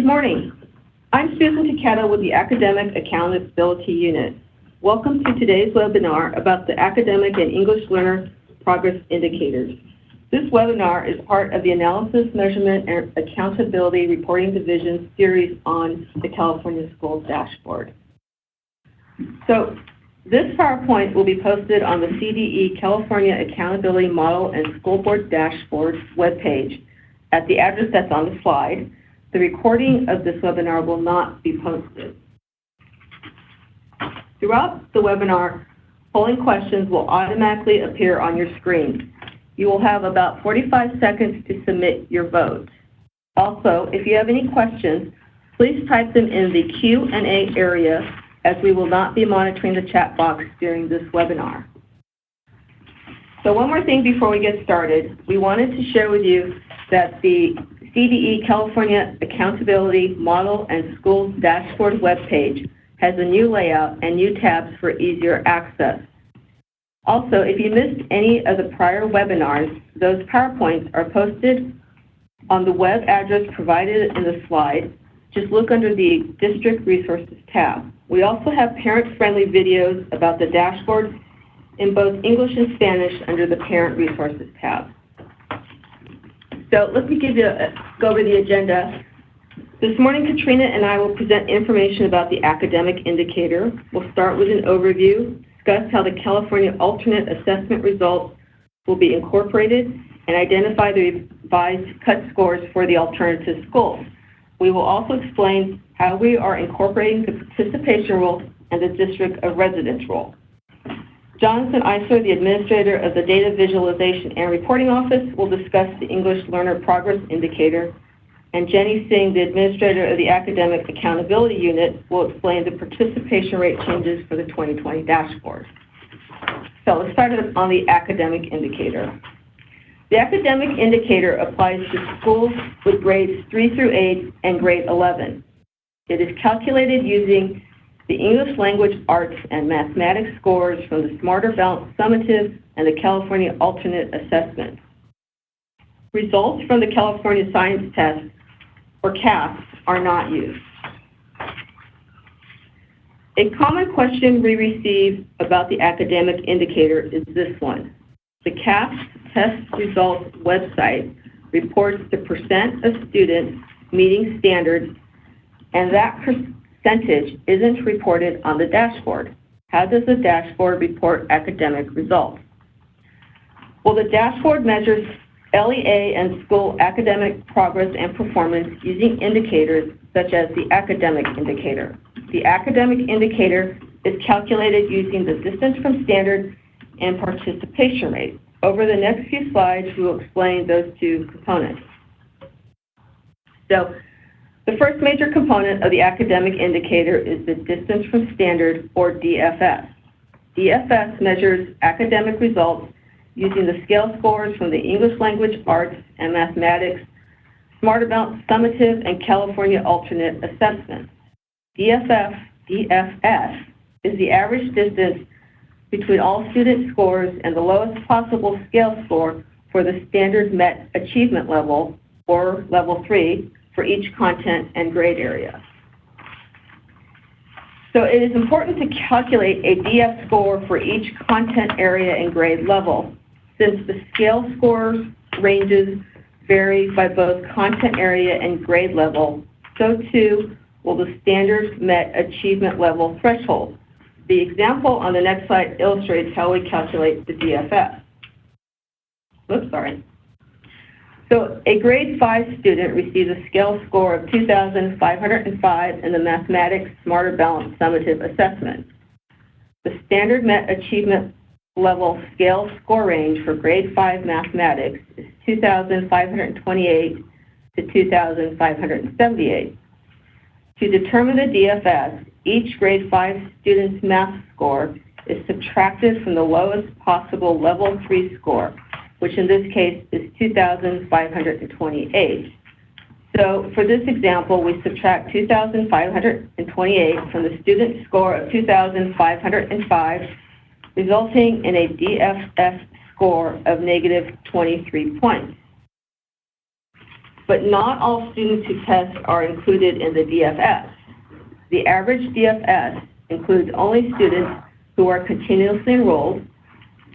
Good morning. I'm Susan Taketa with the Academic Accountability Unit. Welcome to today's webinar about the Academic and English Learner Progress Indicators. This webinar is part of the Analysis, Measurement, and Accountability Reporting Division series on the California Schools Dashboard. So this PowerPoint will be posted on the CDE California Accountability Model and School Board Dashboard webpage at the address that's on the slide. The recording of this webinar will not be posted. Throughout the webinar, polling questions will automatically appear on your screen. You will have about 45 seconds to submit your vote. Also, if you have any questions, please type them in the Q&A area, as we will not be monitoring the chat box during this webinar. So one more thing before we get started, we wanted to share with you that the CDE California Accountability Model and Schools Dashboard webpage has a new layout and new tabs for easier access. Also, if you missed any of the prior webinars, those PowerPoints are posted on the web address provided in the slide. Just look under the District Resources tab. We also have parent-friendly videos about the dashboard in both English and Spanish under the Parent Resources tab. So let me go over the agenda. This morning, Katrina and I will present information about the academic indicator. We'll start with an overview, discuss how the California alternate assessment results will be incorporated, and identify the revised cut scores for the alternative schools. We will also explain how we are incorporating the participation rule and the district of residence rule. Jonathan Eisler, the administrator of the Data Visualization and Reporting Office, will discuss the English Learner Progress Indicator, and Jenny Singh, the administrator of the Academic Accountability Unit, will explain the participation rate changes for the 2020 dashboard. So let's start on the academic indicator. The academic indicator applies to schools with grades 3 through 8 and grade 11. It is calculated using the English Language, Arts, and Mathematics scores from the Smarter Balanced Summative and the California Alternate Assessment. Results from the California Science Test, or CAS, are not used. A common question we receive about the academic indicator is this one. The CAS test results website reports the percent of students meeting standards, and that percentage isn't reported on the dashboard. How does the dashboard report academic results? Well, the dashboard measures LEA and school academic progress and performance using indicators such as the academic indicator. The academic indicator is calculated using the distance from standard and participation rate. Over the next few slides, we will explain those two components. So, the first major component of the academic indicator is the distance from standard, or DFS. DFS measures academic results using the scale scores from the English Language, Arts, and Mathematics, Smarter Balanced Summative, and California Alternate Assessments. DFS is the average distance between all student scores and the lowest possible scale score for the standard met achievement level, or level 3, for each content and grade area. So it is important to calculate a DF score for each content area and grade level. Since the scale scores ranges vary by both content area and grade level, so too will the standard met achievement level threshold. The example on the next slide illustrates how we calculate the DFS. So a grade 5 student receives a scale score of 2,505 in the Mathematics Smarter Balanced Summative Assessment. The standard met achievement level scale score range for grade 5 mathematics is 2,528 to 2,578. To determine the DFS, each grade 5 student's math score is subtracted from the lowest possible level 3 score, which in this case is 2,528. So for this example, we subtract 2,528 from the student score of 2,505, resulting in a DFS score of negative 23 points. but not all students who test are included in the DFS. The average DFS includes only students who are continuously enrolled.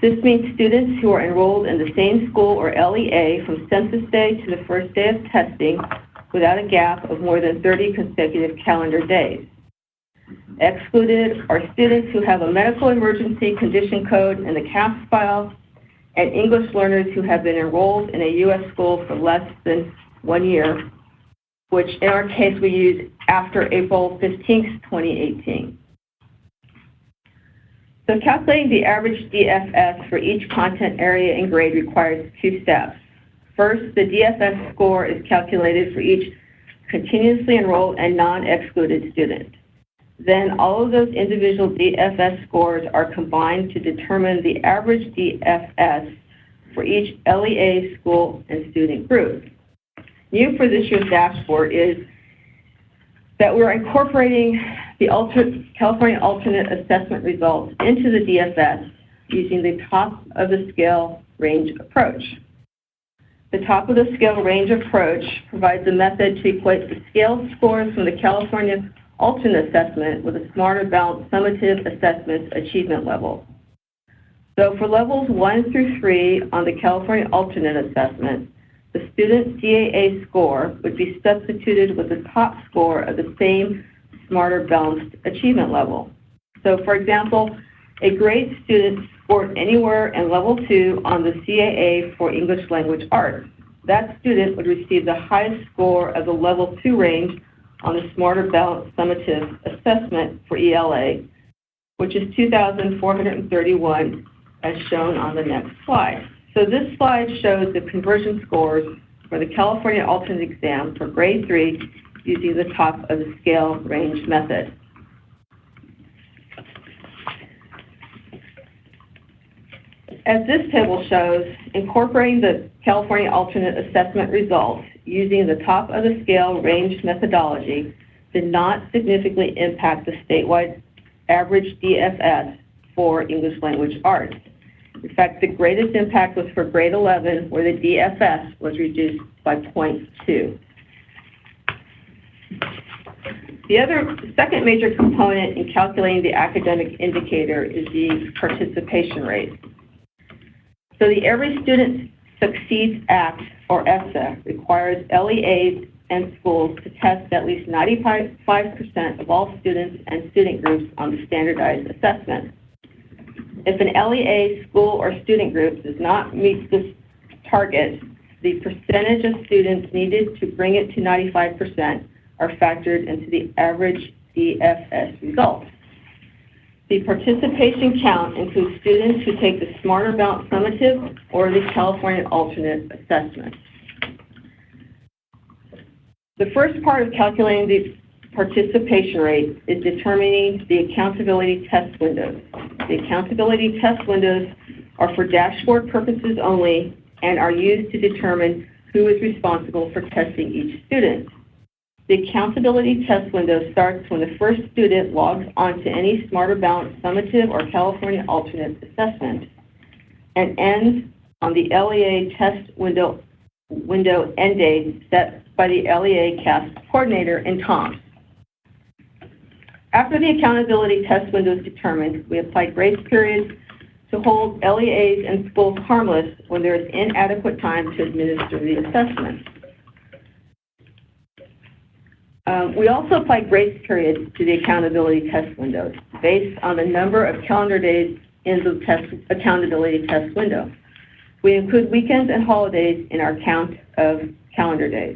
This means students who are enrolled in the same school or LEA from census day to the first day of testing without a gap of more than 30 consecutive calendar days. Excluded are students who have a medical emergency condition code in the CAPS file and English learners who have been enrolled in a U.S. school for less than 1 year, which in our case we use after April 15th, 2018. So calculating the average DFS for each content area and grade requires 2 steps. First, the DFS score is calculated for each continuously enrolled and non-excluded student. Then all of those individual DFS scores are combined to determine the average DFS for each LEA school and student group. New for this year's dashboard is that we're incorporating the California alternate assessment results into the DFS using the top of the scale range approach. The top of the scale range approach provides a method to equate the scale scores from the California alternate assessment with a smarter balanced summative assessment achievement level. So for levels 1 through 3 on the California alternate assessment, the student CAA score would be substituted with the top score of the same smarter balanced achievement level. So for example, a grade student scored anywhere in level 2 on the CAA for English language arts. That student would receive the highest score of the level 2 range on the Smarter Balanced Summative Assessment for ELA, which is 2,431 as shown on the next slide. So this slide shows the conversion scores for the California alternate exam for grade 3 using the top of the scale range method. As this table shows, incorporating the California alternate assessment results using the top of the scale range methodology did not significantly impact the statewide average DFS for English language arts. In fact, the greatest impact was for grade 11, where the DFS was reduced by 0.2. The second major component in calculating the academic indicator is the participation rate. So the Every Student Succeeds Act, or ESSA, requires LEAs and schools to test at least 95% of all students and student groups on the standardized assessment. If an LEA, school, or student group does not meet this target, the percentage of students needed to bring it to 95% are factored into the average DFS results. The participation count includes students who take the Smarter Balanced Summative or the California Alternate Assessment. The first part of calculating the participation rate is determining the accountability test windows. The accountability test windows are for dashboard purposes only and are used to determine who is responsible for testing each student. The accountability test window starts when the first student logs onto any Smarter Balanced Summative or California Alternate Assessment and ends on the LEA test window end date set by the LEA CAST coordinator in TOMS. After the accountability test window is determined, we apply grace periods to hold LEAs and schools harmless when there is inadequate time to administer the assessment. We also apply grace periods to the accountability test windows based on the number of calendar days in the accountability test window. We include weekends and holidays in our count of calendar days.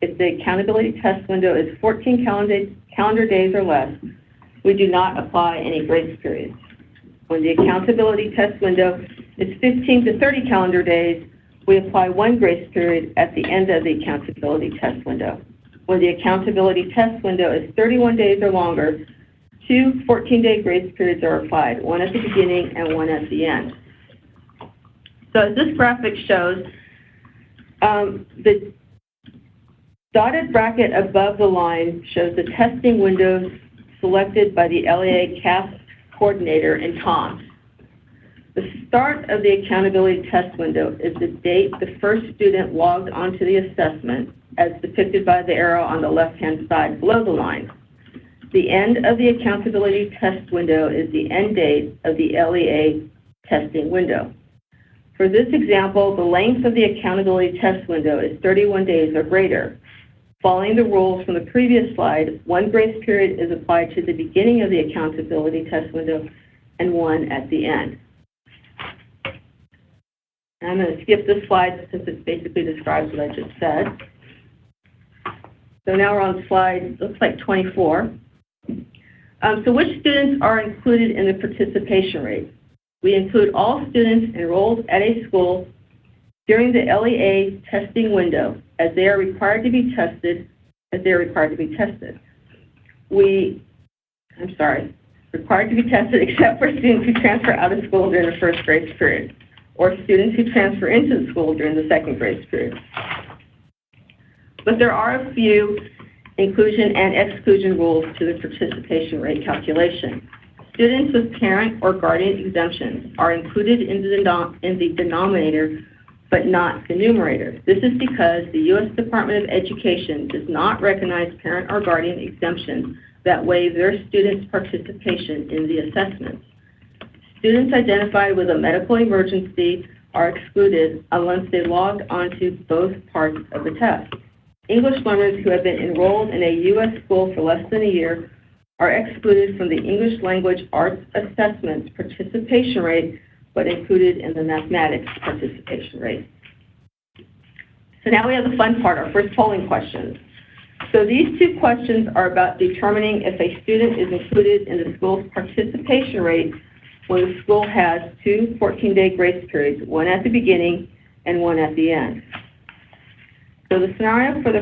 If the accountability test window is 14 calendar days or less, we do not apply any grace periods. When the accountability test window is 15 to 30 calendar days, we apply 1 grace period at the end of the accountability test window. When the accountability test window is 31 days or longer, 2 14-day grace periods are applied, 1 at the beginning and 1 at the end. So as this graphic shows, the dotted bracket above the line shows the testing windows selected by the LEA CAST coordinator in TOMS. The start of the accountability test window is the date the first student logged onto the assessment, as depicted by the arrow on the left-hand side below the line. The end of the accountability test window is the end date of the LEA testing window. For this example, the length of the accountability test window is 31 days or greater. Following the rules from the previous slide, one grace period is applied to the beginning of the accountability test window and one at the end. I'm going to skip this slide since it basically describes what I just said. So now we're on slide, looks like 24. So which students are included in the participation rate? We include all students enrolled at a school during the LEA testing window as they are required to be tested, required to be tested except for students who transfer out of school during the first grace period, or students who transfer into the school during the second grace period. But there are a few inclusion and exclusion rules to the participation rate calculation. Students with parent or guardian exemptions are included in the denominator, but not the numerator. This is because the U.S. Department of Education does not recognize parent or guardian exemptions that waive their students' participation in the assessments. Students identified with a medical emergency are excluded unless they logged onto both parts of the test. English learners who have been enrolled in a U.S. school for less than a year are excluded from the English language arts assessments participation rate, but included in the mathematics participation rate. So now we have the fun part, our first polling questions. So these two questions are about determining if a student is included in the school's participation rate when the school has two 14-day grace periods, one at the beginning and one at the end. So the scenario for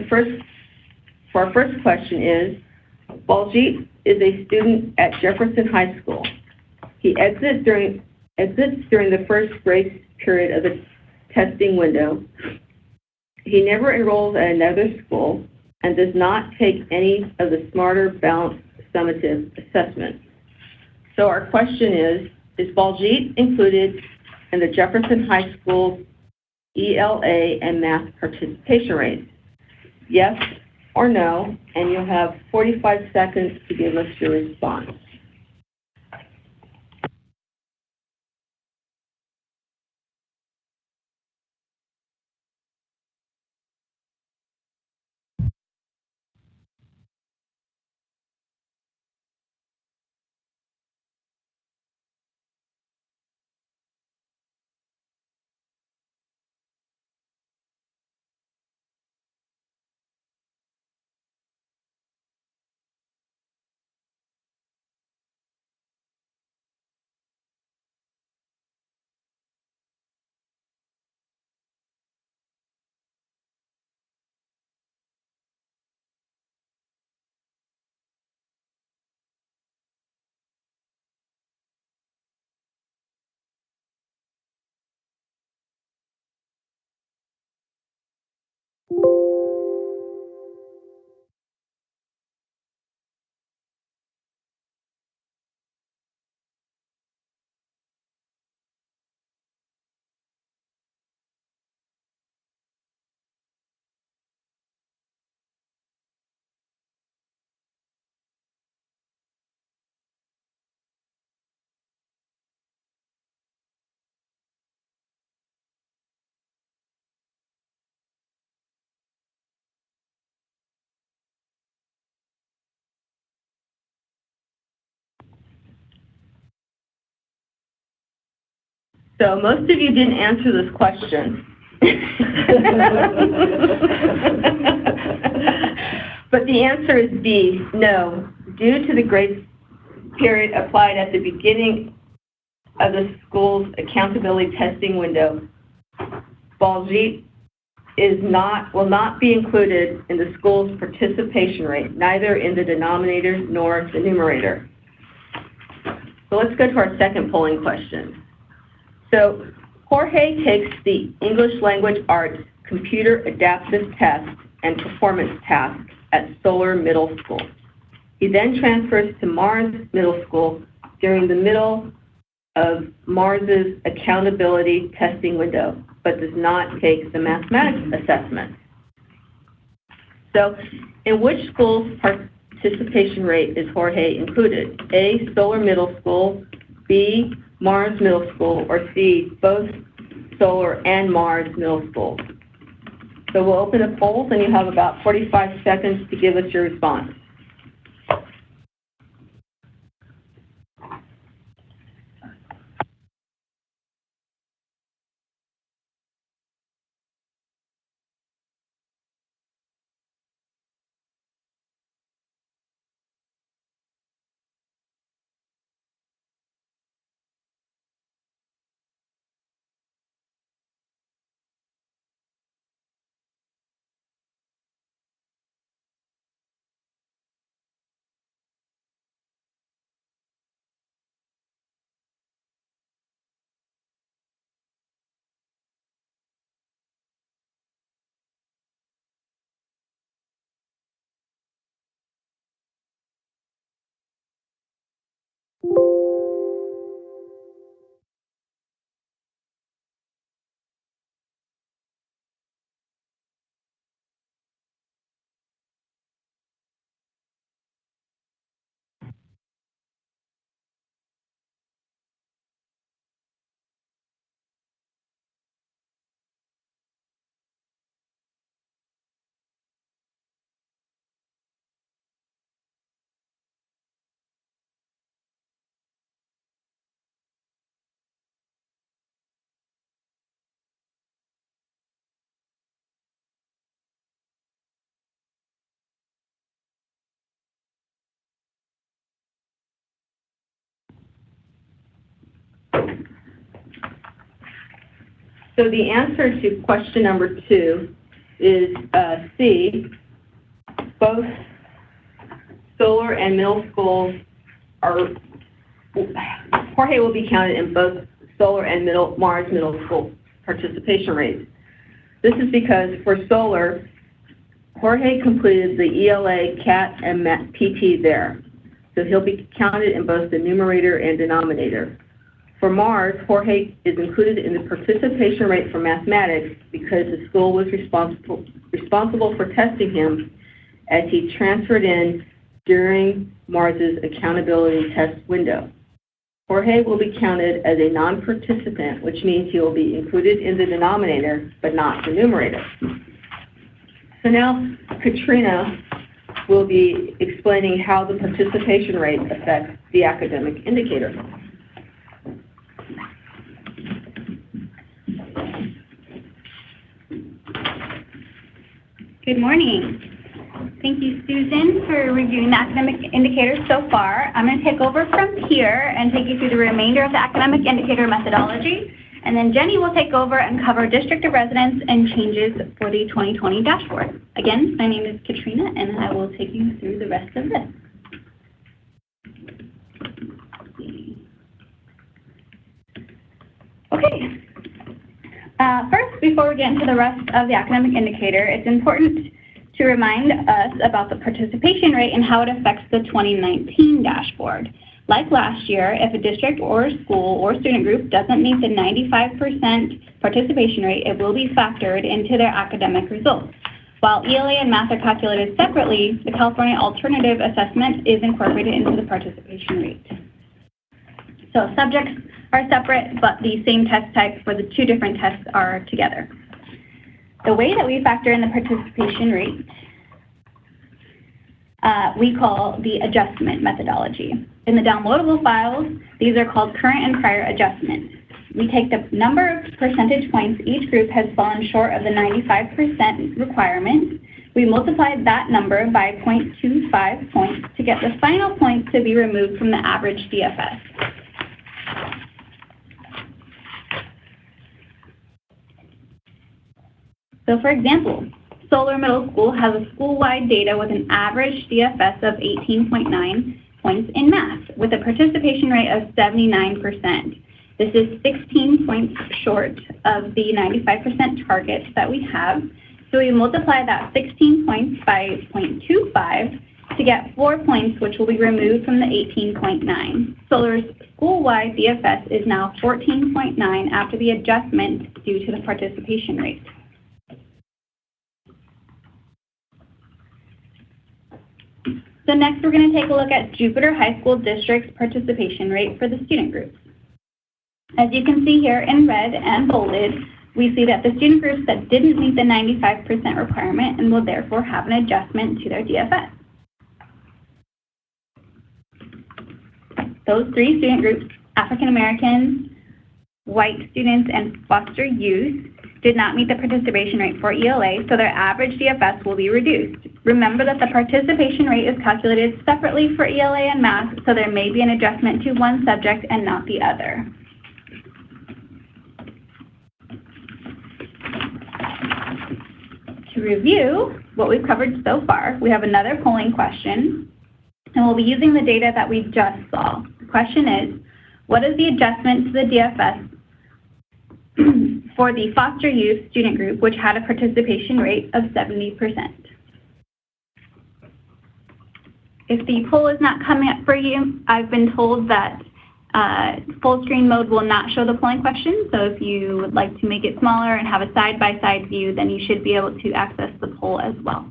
our first question is, Baljit is a student at Jefferson High School. He exits during the first grace period of the testing window. He never enrolls at another school and does not take any of the Smarter Balanced Summative assessments. So our question is Baljit included in the Jefferson High School ELA and math participation rates? Yes or no, and you'll have 45 seconds to give us your response. So most of you didn't answer this question. But the answer is B, no. Due to the grace period applied at the beginning of the school's accountability testing window, Baljit will not be included in the school's participation rate, neither in the denominator nor the numerator. So let's go to our second polling question. So Jorge takes the English Language Arts Computer Adaptive Test and Performance Task at Solar Middle School. He then transfers to Mars Middle School during the middle of Mars's accountability testing window, but does not take the mathematics assessment. So, in which school's participation rate is Jorge included? A, Solar Middle School, B, Mars Middle School, or C, both Solar and Mars Middle School? So we'll open the polls, and you have about 45 seconds to give us your response. So the answer to question number 2 is C. Both Solar and Middle Schools are, Jorge will be counted in both Solar and Mars Middle School participation rates. This is because for Solar, Jorge completed the ELA, CAT, and PT there. So he'll be counted in both the numerator and denominator. For Mars, Jorge is included in the participation rate for mathematics because the school was responsible for testing him as he transferred in during Mars's accountability test window. Jorge will be counted as a non-participant, which means he will be included in the denominator, but not the numerator. So now Katrina will be explaining how the participation rate affects the academic indicator. Good morning. Thank you, Susan, for reviewing the academic indicators so far. I'm going to take over from here and take you through the remainder of the academic indicator methodology. And then Jenny will take over and cover District of Residence and changes for the 2020 dashboard. Again, my name is Katrina, and I will take you through the rest of this. Okay. First, before we get into the rest of the academic indicator, it's important to remind us about the participation rate and how it affects the 2019 dashboard. Like last year, if a district or school or student group doesn't meet the 95% participation rate, it will be factored into their academic results. While ELA and math are calculated separately, the California Alternative Assessment is incorporated into the participation rate. So subjects are separate, but the same test type for the two different tests are together. The way that we factor in the participation rate, we call the adjustment methodology. In the downloadable files, these are called current and prior adjustments. We take the number of percentage points each group has fallen short of the 95% requirement. We multiply that number by 0.25 points to get the final points to be removed from the average DFS. So for example, Solar Middle School has a school-wide data with an average DFS of 18.9 points in math, with a participation rate of 79%. This is 16 points short of the 95% target that we have. So we multiply that 16 points by 0.25 to get 4 points, which will be removed from the 18.9. Solar's school-wide DFS is now 14.9 after the adjustment due to the participation rate. So next we're going to take a look at Jupiter High School District's participation rate for the student groups. As you can see here in red and bolded, we see that the student groups that didn't meet the 95% requirement and will therefore have an adjustment to their DFS. Those three student groups, African Americans, white students, and foster youth, did not meet the participation rate for ELA, so their average DFS will be reduced. Remember that the participation rate is calculated separately for ELA and math, so there may be an adjustment to one subject and not the other. To review what we've covered so far, we have another polling question, and we'll be using the data that we just saw. The question is, what is the adjustment to the DFS for the foster youth student group, which had a participation rate of 70%? If the poll is not coming up for you, I've been told that full screen mode will not show the polling question, so if you would like to make it smaller and have a side-by-side view, then you should be able to access the poll as well.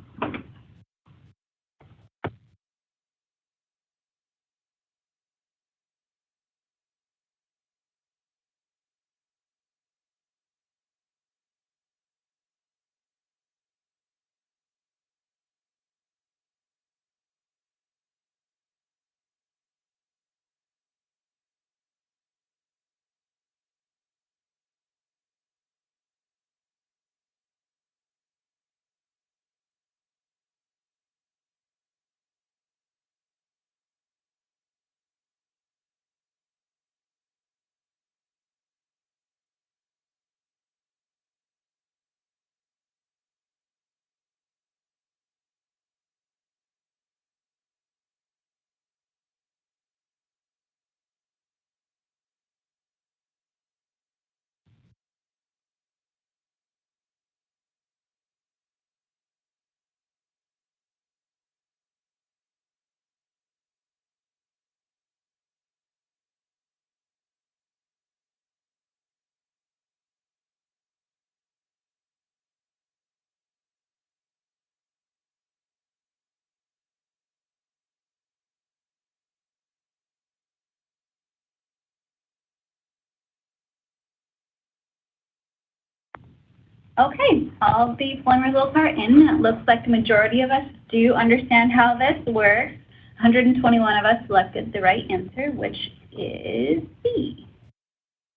Okay, all of the polling results are in. It looks like the majority of us do understand how this works. 121 of us selected the right answer, which is B.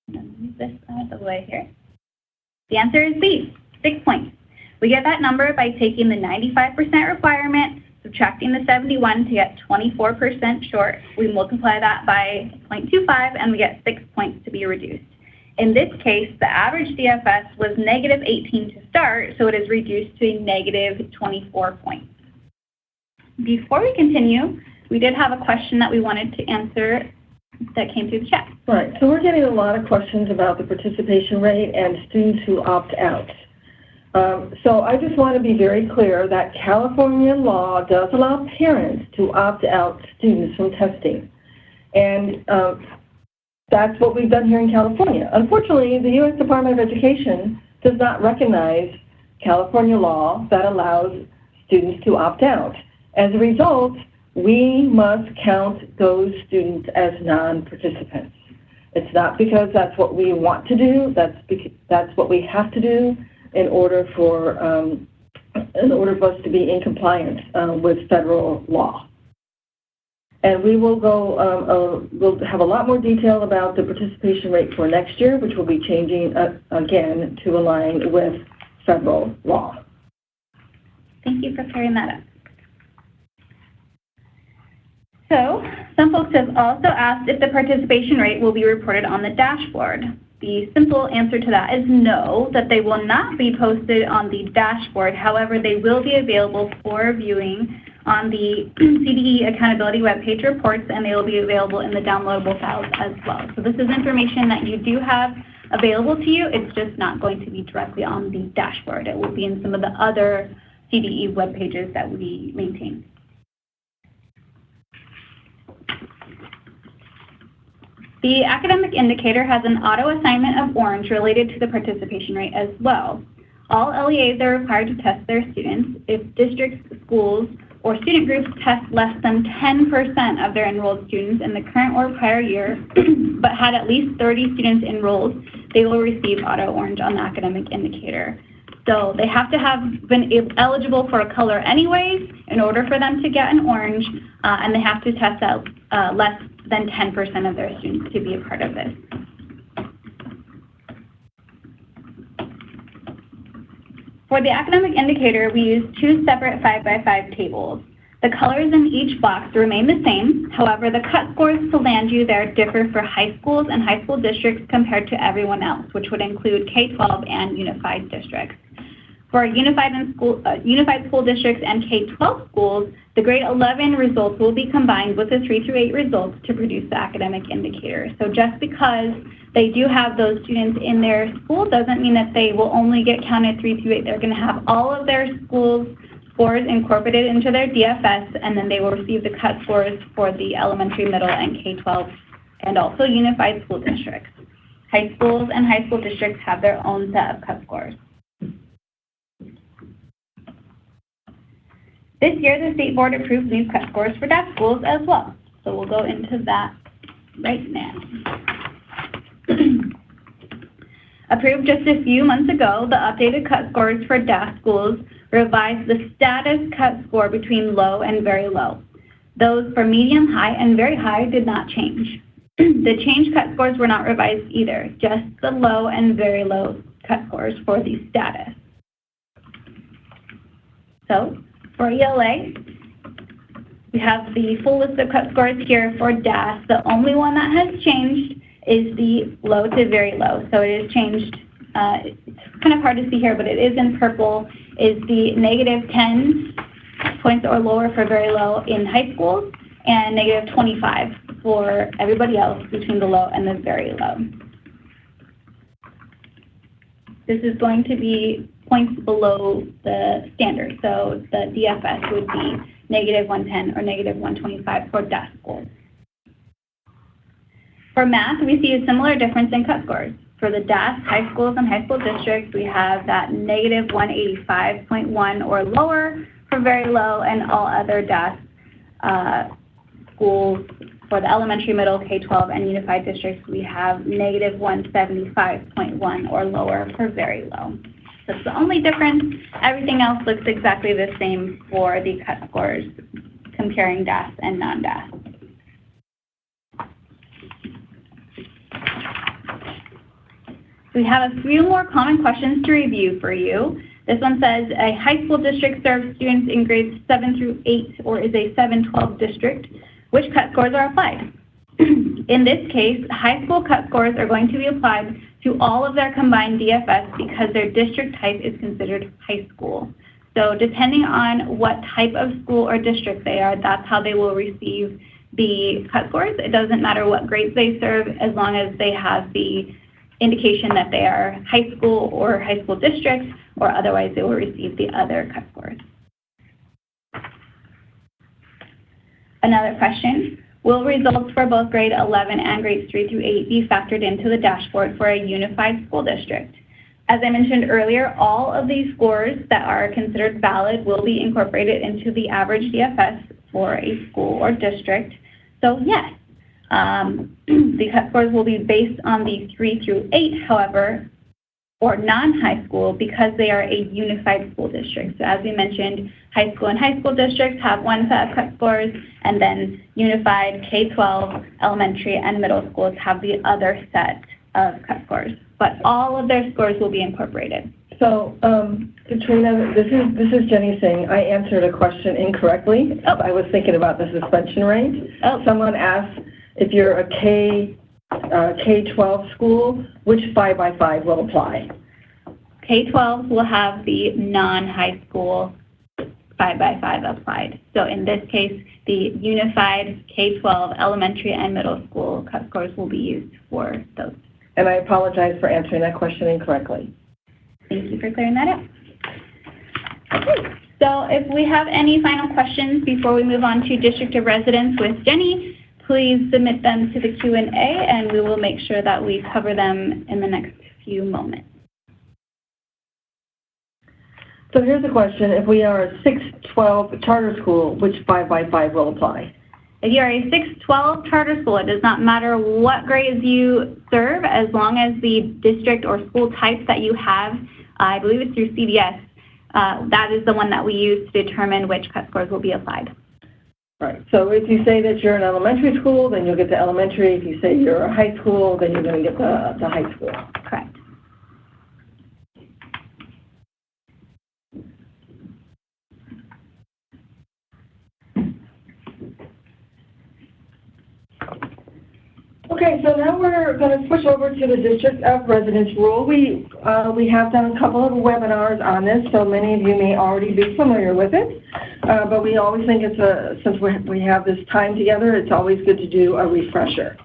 I'm going to move this out of the way here. The answer is B, 6 points. We get that number by taking the 95% requirement, subtracting the 71 to get 24% short. We multiply that by 0.25 and we get 6 points to be reduced. In this case, the average DFS was negative 18 to start, so it is reduced to a negative 24 points. Before we continue, we did have a question that we wanted to answer that came through the chat. Right, so we're getting a lot of questions about the participation rate and students who opt out. So I just want to be very clear that California law does allow parents to opt out students from testing. And that's what we've done here in California. Unfortunately, the U.S. Department of Education does not recognize California law that allows students to opt out. As a result, we must count those students as non-participants. It's not because that's what we want to do, that's what we have to do in order for us to be in compliance with federal law. And we will go, we'll have a lot more detail about the participation rate for next year, which will be changing again to align with federal law. Thank you for clearing that up. So, some folks have also asked if the participation rate will be reported on the dashboard. The simple answer to that is no, that they will not be posted on the dashboard. However, they will be available for viewing on the CDE Accountability webpage reports, and they will be available in the downloadable files as well. So this is information that you do have available to you. It's just not going to be directly on the dashboard. It will be in some of the other CDE web pages that we maintain. The academic indicator has an auto assignment of orange related to the participation rate as well. All LEAs are required to test their students if districts, schools, or student groups test less than 10% of their enrolled students in the current or prior year, but had at least 30 students enrolled, they will receive auto orange on the academic indicator. So they have to have been eligible for a color anyways in order for them to get an orange, and they have to test out less than 10% of their students to be a part of this. For the academic indicator, we use two separate 5x5 tables. The colors in each box remain the same. However, the cut scores to land you there differ for high schools and high school districts compared to everyone else, which would include K-12 and unified districts. For unified school districts and K-12 schools, the grade 11 results will be combined with the 3 through 8 results to produce the academic indicator. So just because they do have those students in their school doesn't mean that they will only get counted 3 through 8. They're going to have all of their schools' scores incorporated into their DFS, and then they will receive the cut scores for the elementary, middle, and K-12, and also unified school districts. High schools and high school districts have their own set of cut scores. This year, the State Board approved new cut scores for DAS schools as well. So we'll go into that right now. Approved just a few months ago, the updated cut scores for DAS schools revised the status cut score between low and very low. Those for medium, high, and very high did not change. The change cut scores were not revised either, just the low and very low cut scores for the status. So, for ELA, we have the full list of cut scores here for DAS. The only one that has changed is the low to very low. So it is changed, it's kind of hard to see here, but it is in purple, is the negative 10 points or lower for very low in high schools, and negative 25 for everybody else between the low and the very low. This is going to be points below the standard. So the DFS would be negative 110 or negative 125 for DAS schools. For math, we see a similar difference in cut scores. For the DAS high schools and high school districts, we have that negative 185.1 or lower for very low, and all other DAS schools for the elementary, middle, K-12, and unified districts, we have negative 175.1 or lower for very low. So that's the only difference. Everything else looks exactly the same for the cut scores, comparing DAS and non-DAS. We have a few more common questions to review for you. This one says, a high school district serves students in grades 7 through 8 or is a 7-12 district. Which cut scores are applied? In this case, high school cut scores are going to be applied to all of their combined DFS because their district type is considered high school. So depending on what type of school or district they are, that's how they will receive the cut scores. It doesn't matter what grades they serve as long as they have the indication that they are high school or high school districts, or otherwise they will receive the other cut scores. Another question, will results for both grade 11 and grades 3 through 8 be factored into the dashboard for a unified school district? As I mentioned earlier, all of these scores that are considered valid will be incorporated into the average DFS for a school or district. So yes, the cut scores will be based on the 3 through 8, however, or non-high school because they are a unified school district. So as we mentioned, high school and high school districts have one set of cut scores, and then unified K-12, elementary, and middle schools have the other set of cut scores. But all of their scores will be incorporated. So, Katrina, this is Jenny saying I answered a question incorrectly. Oh. I was thinking about the suspension rate. Oh. Someone asked if you're a K-12 school, which 5x5 will apply? K-12 will have the non-high school 5x5 applied. So in this case, the unified K-12 elementary and middle school cut scores will be used for those. And I apologize for answering that question incorrectly. Thank you for clearing that up. Okay, so if we have any final questions before we move on to District of Residence with Jenny, please submit them to the Q&A, and we will make sure that we cover them in the next few moments. So here's a question. If we are a 612 charter school, which 5x5 will apply? If you are a 612 charter school, it does not matter what grades you serve, as long as the district or school types that you have, I believe it's through CDS, that is the one that we use to determine which cut scores will be applied. Right. So if you say that you're an elementary school, then you'll get the elementary. If you say you're a high school, then you're going to get the high school. Correct. Okay, so now we're going to switch over to the District of Residence rule. We have done a couple of webinars on this, so many of you may already be familiar with it. But we always think since we have this time together, it's always good to do a refresher.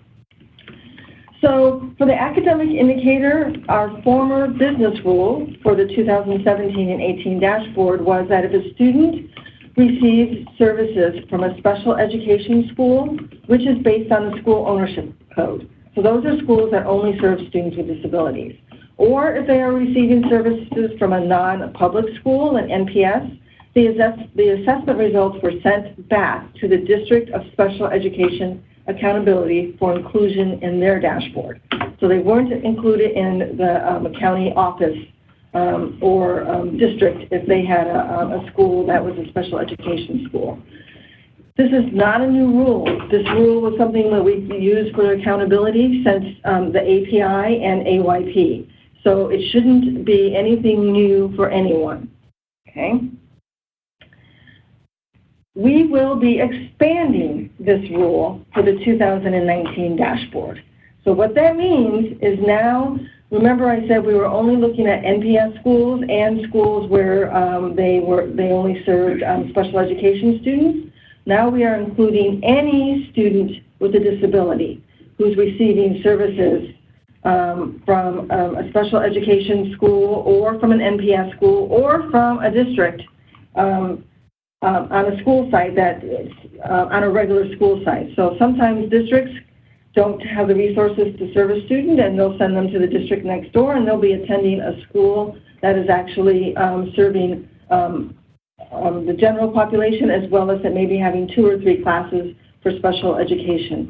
So for the academic indicator, our former business rule for the 2017 and 18 dashboard was that if a student receives services from a special education school, which is based on the school ownership code. So those are schools that only serve students with disabilities. Or if they are receiving services from a non-public school, an NPS, the assessment results were sent back to the District of Special Education Accountability for inclusion in their dashboard. So they weren't included in the county office or district if they had a school that was a special education school. This is not a new rule. This rule was something that we've used for accountability since the API and AYP. So it shouldn't be anything new for anyone, okay? We will be expanding this rule for the 2019 dashboard. So what that means is now, remember I said we were only looking at NPS schools and schools where they only served special education students. Now we are including any student with a disability who's receiving services from a special education school or from an NPS school or from a district on a school site that on a regular school site. So sometimes districts don't have the resources to serve a student, and they'll send them to the district next door, and they'll be attending a school that is actually serving the general population, as well as it may be having 2 or 3 classes for special education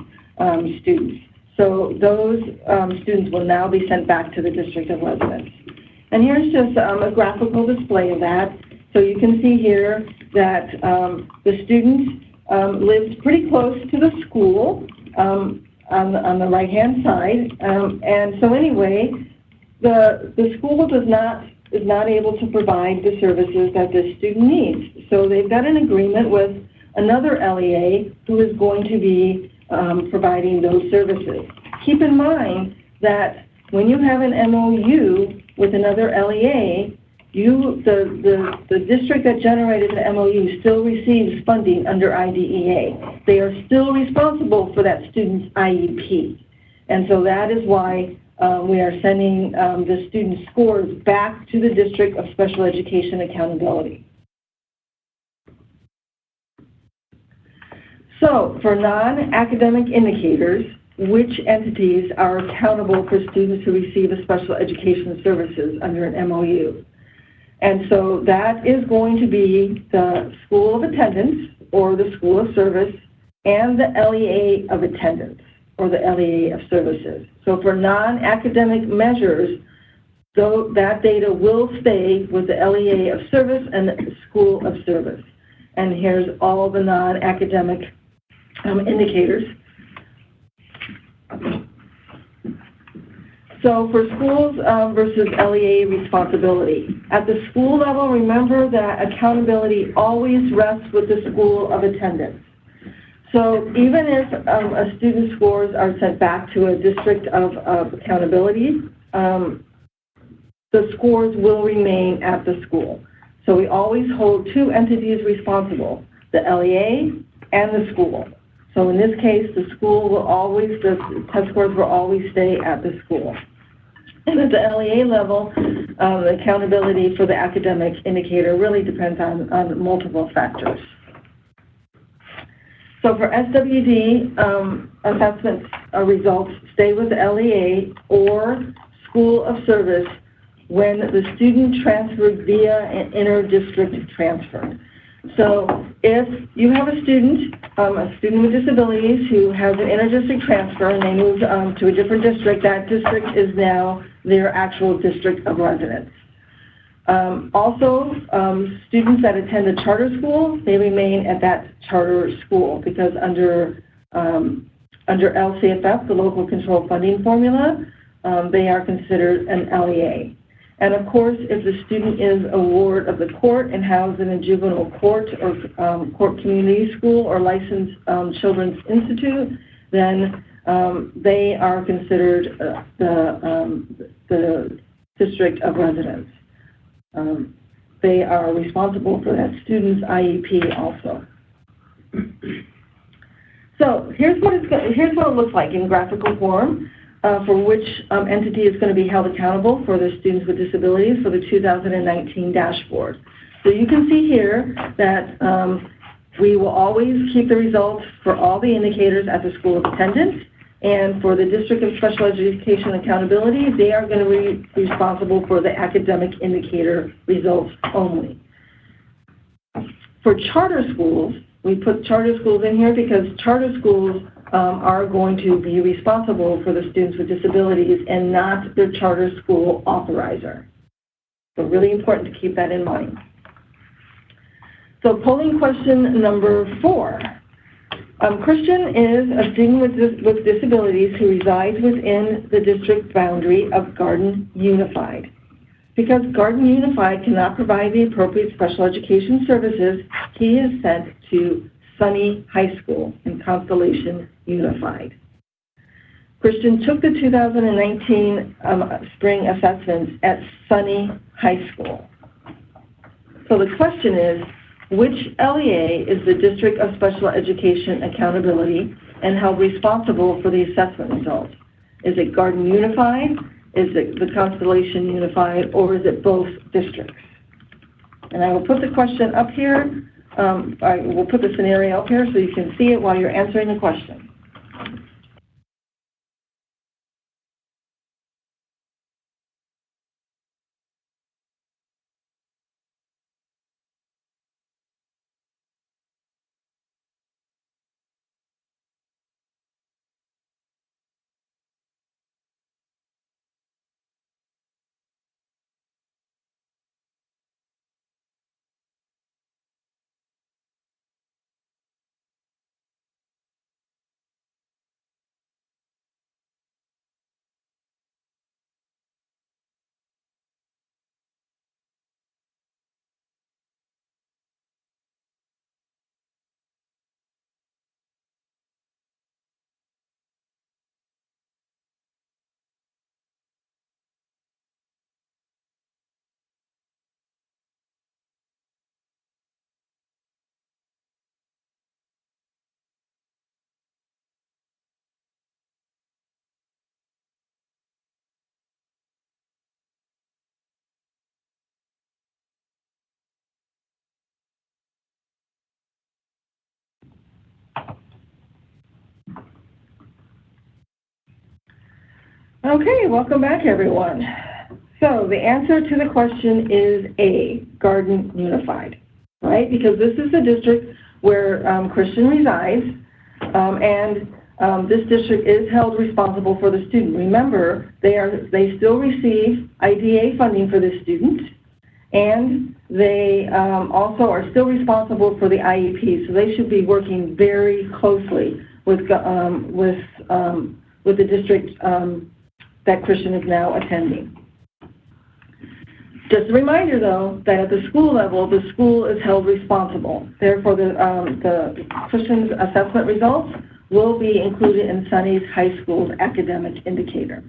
students. So those students will now be sent back to the District of Residence. And here's just a graphical display of that. So you can see here that the student lives pretty close to the school on the right-hand side. And so anyway, the school is not able to provide the services that this student needs. So they've got an agreement with another LEA who is going to be providing those services. Keep in mind that when you have an MOU with another LEA, the district that generated the MOU still receives funding under IDEA. They are still responsible for that student's IEP. And so that is why we are sending the student scores back to the District of Special Education Accountability. So for non-academic indicators, which entities are accountable for students who receive a special education services under an MOU? And so that is going to be the School of Attendance or the School of Service and the LEA of Attendance or the LEA of Services. So for non-academic measures, though, that data will stay with the LEA of Service and the School of Service. And here's all the non-academic indicators. So for schools versus LEA responsibility. At the school level, remember that accountability always rests with the School of Attendance. So even if a student's scores are sent back to a District of Accountability, the scores will remain at the school. So we always hold 2 entities responsible, the LEA and the school. So in this case, the test scores will always stay at the school. And at the LEA level, the accountability for the academic indicator really depends on multiple factors. So for SWD assessment results, stay with LEA or School of Service when the student transferred via an inter-district transfer. So if you have a student with disabilities who has an inter-district transfer and they move to a different district, that district is now their actual district of residence. Also, students that attend a charter school, they remain at that charter school because under LCFF, the local control funding formula, they are considered an LEA. And of course, if the student is a ward of the court and housed in a juvenile court or court community school or licensed children's institute, then they are considered the district of residence. They are responsible for that student's IEP also. So here's what it looks like in graphical form for which entity is going to be held accountable for the students with disabilities for the 2019 dashboard. So you can see here that we will always keep the results for all the indicators at the school of attendance. And for the District of Special Education Accountability, they are going to be responsible for the academic indicator results only. For charter schools, we put charter schools in here because charter schools are going to be responsible for the students with disabilities and not their charter school authorizer. So really important to keep that in mind. So polling question number 4. Christian is a student with disabilities who resides within the district boundary of Garden Unified. Because Garden Unified cannot provide the appropriate special education services, he is sent to Sunny High School in Constellation Unified. Christian took the 2019 spring assessments at Sunny High School. So the question is, which LEA is the District of Special Education Accountability and held responsible for the assessment results? Is it Garden Unified? Is it the Constellation Unified? Or is it both districts? And I will put the question up here. I will put the scenario up here so you can see it while you're answering the question. Okay, welcome back everyone. So the answer to the question is A, Garden Unified, right? Because this is the district where Christian resides, and this district is held responsible for the student. Remember, they still receive IDA funding for this student, and they also are still responsible for the IEP, so they should be working very closely with the district that Christian is now attending. Just a reminder, though, that at the school level, the school is held responsible. Therefore, the Christian's assessment results will be included in Sunny's High School's academic indicator.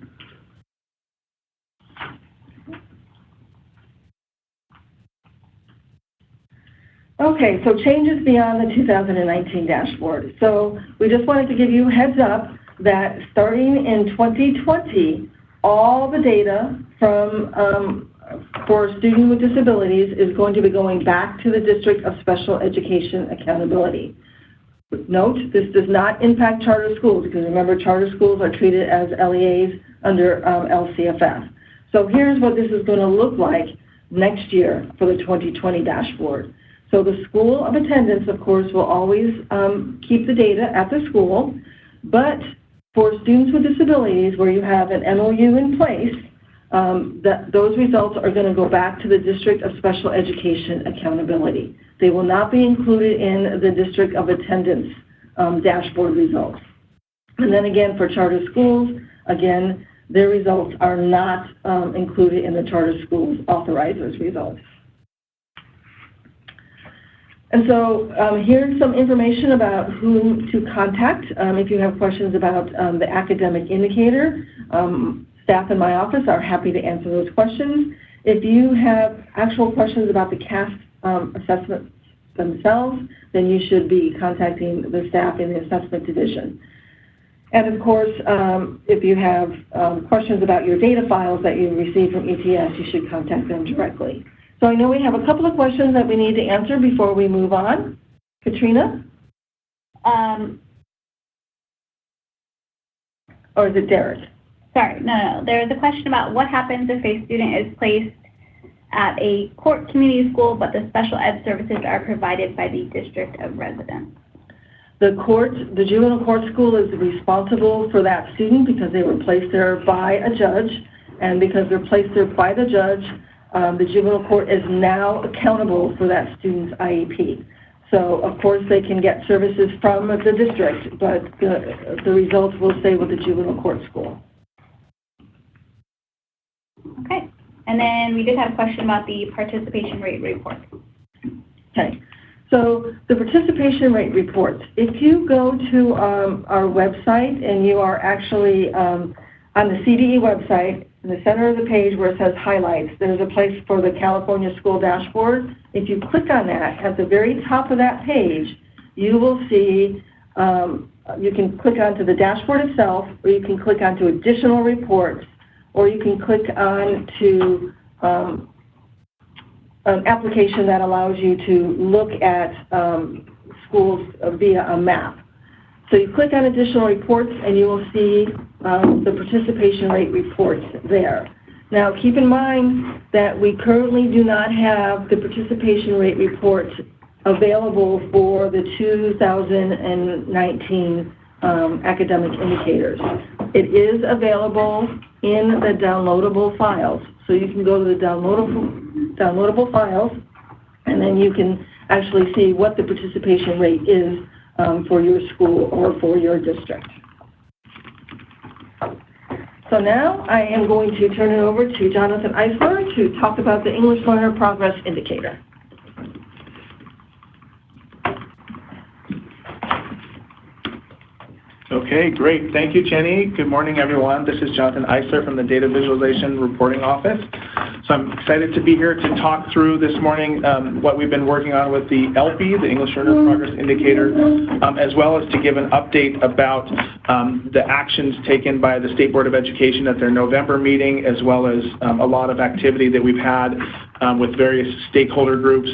Okay, so changes beyond the 2019 dashboard. So we just wanted to give you a heads up that starting in 2020, all the data for students with disabilities is going to be going back to the District of Special Education Accountability. Note, this does not impact charter schools, because remember, charter schools are treated as LEAs under LCFF. So here's what this is going to look like next year for the 2020 dashboard. So the school of attendance, of course, will always keep the data at the school, but for students with disabilities where you have an MOU in place, those results are going to go back to the District of Special Education Accountability. They will not be included in the District of Attendance dashboard results. And then again, for charter schools, again, their results are not included in the charter schools authorizers results. And so here's some information about whom to contact if you have questions about the academic indicator. Staff in my office are happy to answer those questions. If you have actual questions about the CAST assessments themselves, then you should be contacting the staff in the assessment division. And of course, if you have questions about your data files that you receive from ETS, you should contact them directly. So I know we have a couple of questions that we need to answer before we move on. Katrina? Or is it Derek? Sorry, no. There is a question about what happens if a student is placed at a court community school, but the special ed services are provided by the district of residence. The juvenile court school is responsible for that student because they were placed there by a judge, and because they're placed there by the judge, the juvenile court is now accountable for that student's IEP. So, of course, they can get services from the district, but the results will stay with the juvenile court school. Okay. And then we did have a question about the participation rate report. Okay. So the participation rate reports, if you go to our website and you are actually on the CDE website, in the center of the page where it says highlights, there's a place for the California School Dashboard. If you click on that, at the very top of that page, you will see, you can click onto the dashboard itself, or you can click onto additional reports, or you can click on to an application that allows you to look at schools via a map. So you click on additional reports and you will see the participation rate reports there. Now keep in mind that we currently do not have the participation rate reports available for the 2019 academic indicators. It is available in the downloadable files. So you can go to the downloadable files, and then you can actually see what the participation rate is for your school or for your district. So now I am going to turn it over to Jonathan Eisler to talk about the English Learner Progress Indicator. Okay, great. Thank you, Jenny. Good morning, everyone. This is Jonathan Eisler from the Data Visualization Reporting Office. So I'm excited to be here to talk through this morning what we've been working on with the ELPI, the English Learner Progress Indicator, as well as to give an update about the actions taken by the State Board of Education at their November meeting, as well as a lot of activity that we've had with various stakeholder groups,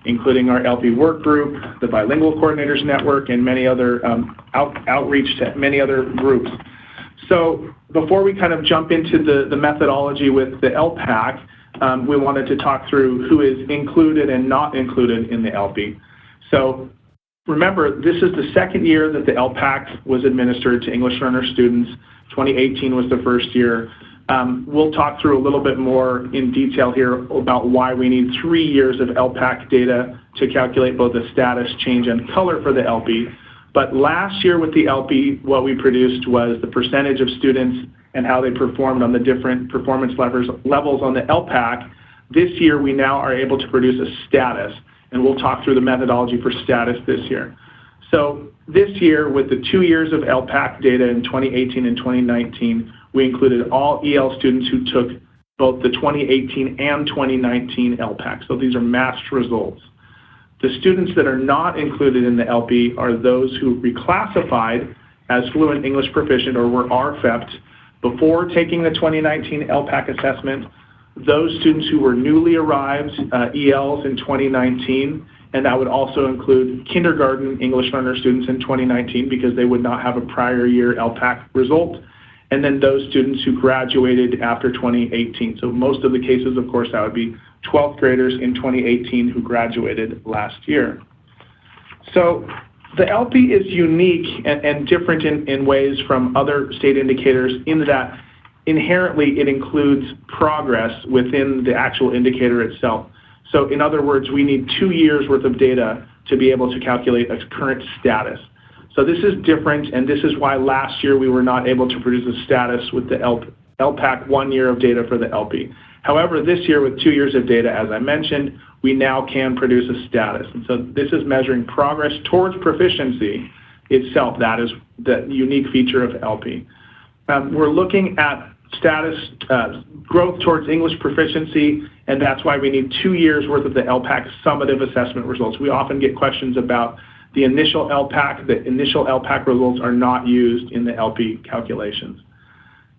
including our ELPI work group, the Bilingual Coordinators Network, and many other outreach to many other groups. So before we kind of jump into the methodology with the LPAC, we wanted to talk through who is included and not included in the ELPI. So remember, this is the second year that the LPAC was administered to English learner students. 2018 was the first year. We'll talk through a little bit more in detail here about why we need 3 years of LPAC data to calculate both the status, change, and color for the ELPI. But last year with the ELPI, what we produced was the percentage of students and how they performed on the different performance levels on the LPAC. This year, we now are able to produce a status, and we'll talk through the methodology for status this year. So this year, with the 2 years of LPAC data in 2018 and 2019, we included all EL students who took both the 2018 and 2019 LPAC. So these are matched results. The students that are not included in the ELPI are those who reclassified as fluent English proficient or were RFEP'd before taking the 2019 LPAC assessment, those students who were newly arrived ELs in 2019, and that would also include kindergarten English learner students in 2019 because they would not have a prior year LPAC result, and then those students who graduated after 2018. So most of the cases, of course, that would be 12th graders in 2018 who graduated last year. So the ELPI is unique and different in ways from other state indicators in that inherently it includes progress within the actual indicator itself. So in other words, we need 2 years worth of data to be able to calculate a current status. So this is different, and this is why last year we were not able to produce a status with the LPAC 1 year of data for the ELPI. However, this year with 2 years of data, as I mentioned, we now can produce a status. And so this is measuring progress towards proficiency itself. That is the unique feature of ELPI. We're looking at status growth towards English proficiency, and that's why we need 2 years worth of the LPAC summative assessment results. We often get questions about the initial LPAC. The initial LPAC results are not used in the ELPI calculations.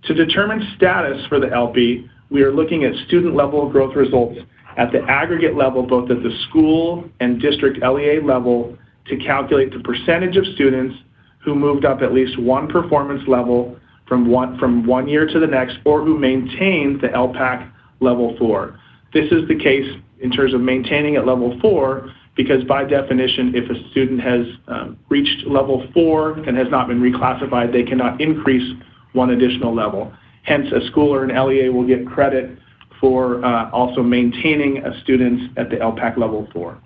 To determine status for the ELPI, we are looking at student level growth results at the aggregate level, both at the school and district LEA level, to calculate the percentage of students who moved up at least one performance level from one year to the next, or who maintained the LPAC level 4. This is the case in terms of maintaining at level 4, because by definition, if a student has reached level 4 and has not been reclassified, they cannot increase one additional level. Hence, a school or an LEA will get credit for also maintaining a student at the LPAC level 4.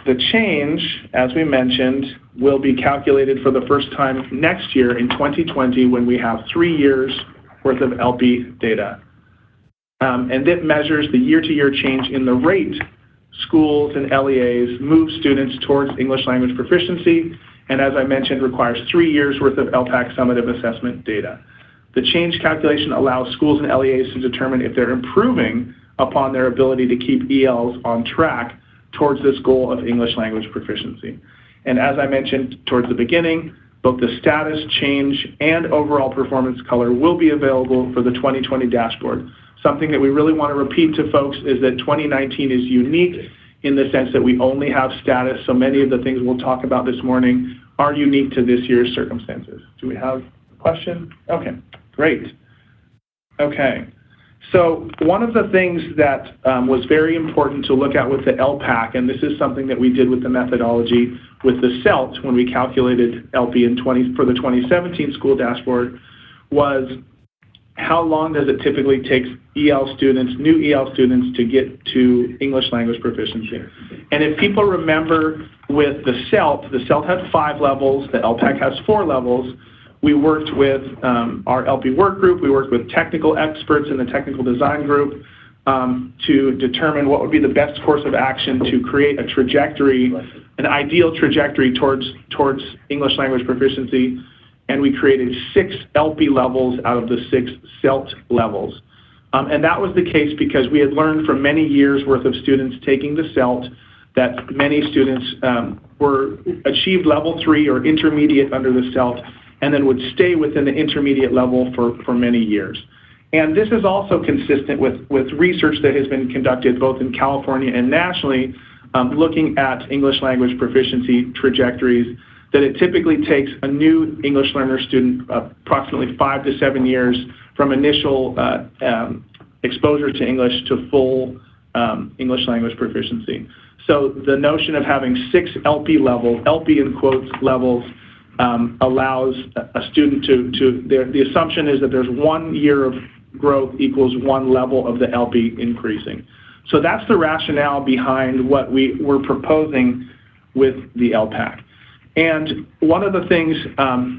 The change, as we mentioned, will be calculated for the first time next year in 2020 when we have 3 years worth of ELPI data. And it measures the year-to-year change in the rate schools and LEAs move students towards English language proficiency, and as I mentioned, requires 3 years worth of LPAC summative assessment data. The change calculation allows schools and LEAs to determine if they're improving upon their ability to keep ELs on track towards this goal of English language proficiency. And as I mentioned towards the beginning, both the status change and overall performance color will be available for the 2020 dashboard. Something that we really want to repeat to folks is that 2019 is unique in the sense that we only have status, so many of the things we'll talk about this morning are unique to this year's circumstances. Do we have a question? Okay, great. Okay. So one of the things that was very important to look at with the LPAC, and this is something that we did with the methodology with the CELT when we calculated ELPI for the 2017 school dashboard, was how long does it typically take new EL students to get to English language proficiency. And if people remember with the CELT had 5 levels, the LPAC has 4 levels. We worked with our ELPI work group, we worked with technical experts in the technical design group to determine what would be the best course of action to create a trajectory, an ideal trajectory towards English language proficiency. And we created 6 ELPI levels out of the 6 CELT levels. And that was the case because we had learned from many years worth of students taking the CELT that many students achieved level 3 or intermediate under the CELT, and then would stay within the intermediate level for many years. And this is also consistent with research that has been conducted both in California and nationally, looking at English language proficiency trajectories, that it typically takes a new English learner student approximately 5 to 7 years from initial exposure to English to full English language proficiency. So the notion of having 6 ELPI levels, ELPI in quotes levels, allows a student the assumption is that there's 1 year of growth equals 1 level of the ELPI increasing. So that's the rationale behind what we were proposing with the LPAC. And one of the things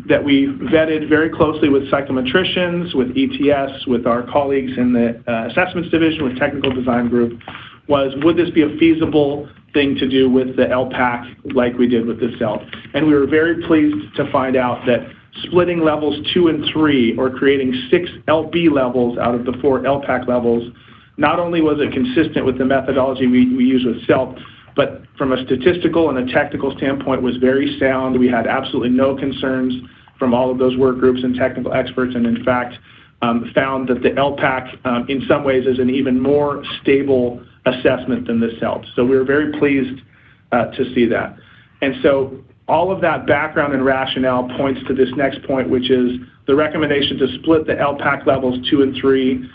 that we vetted very closely with psychometricians, with ETS, with our colleagues in the assessments division, with technical design group, was would this be a feasible thing to do with the LPAC like we did with the CELT? And we were very pleased to find out that splitting levels 2 and 3, or creating 6 LB levels out of the 4 LPAC levels, not only was it consistent with the methodology we use with CELT, but from a statistical and a technical standpoint was very sound. We had absolutely no concerns from all of those work groups and technical experts, and in fact, found that the LPAC in some ways is an even more stable assessment than the CELT. So we were very pleased to see that. And so all of that background and rationale points to this next point, which is the recommendation to split the LPAC levels 2 and 3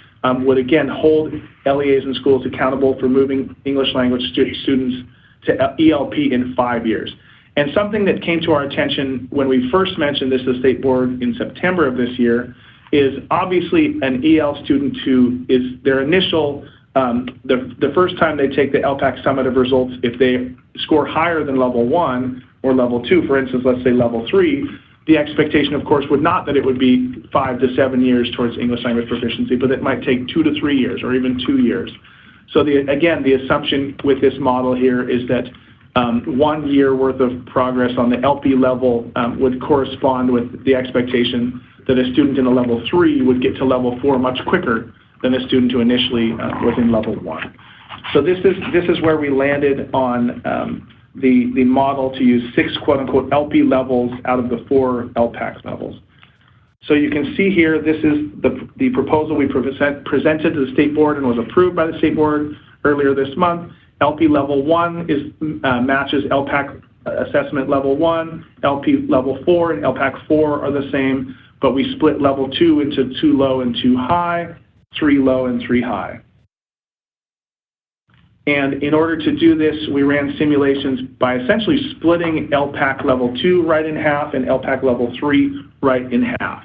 would again hold LEAs and schools accountable for moving English language students to ELP in 5 years. And something that came to our attention when we first mentioned this to the state board in September of this year is obviously an EL student who is their initial, the first time they take the LPAC summative results, if they score higher than level 1 or level 2, for instance, let's say level 3, the expectation, of course, would not that it would be 5 to 7 years towards English language proficiency, but it might take 2 to 3 years or even 2 years. So again, the assumption with this model here is that 1 year worth of progress on the ELPI level would correspond with the expectation that a student in a level 3 would get to level 4 much quicker than a student who initially was in level 1. So this is where we landed on the model to use 6 quote-unquote ELPI levels out of the 4 LPAC levels. So you can see here, this is the proposal we presented to the state board and was approved by the state board earlier this month. ELPI level 1 matches LPAC assessment level 1, ELPI level 4 and LPAC 4 are the same, but we split level 2 into 2 low and 2 high, 3 low and 3 high. And in order to do this, we ran simulations by essentially splitting LPAC level 2 right in half and LPAC level 3 right in half.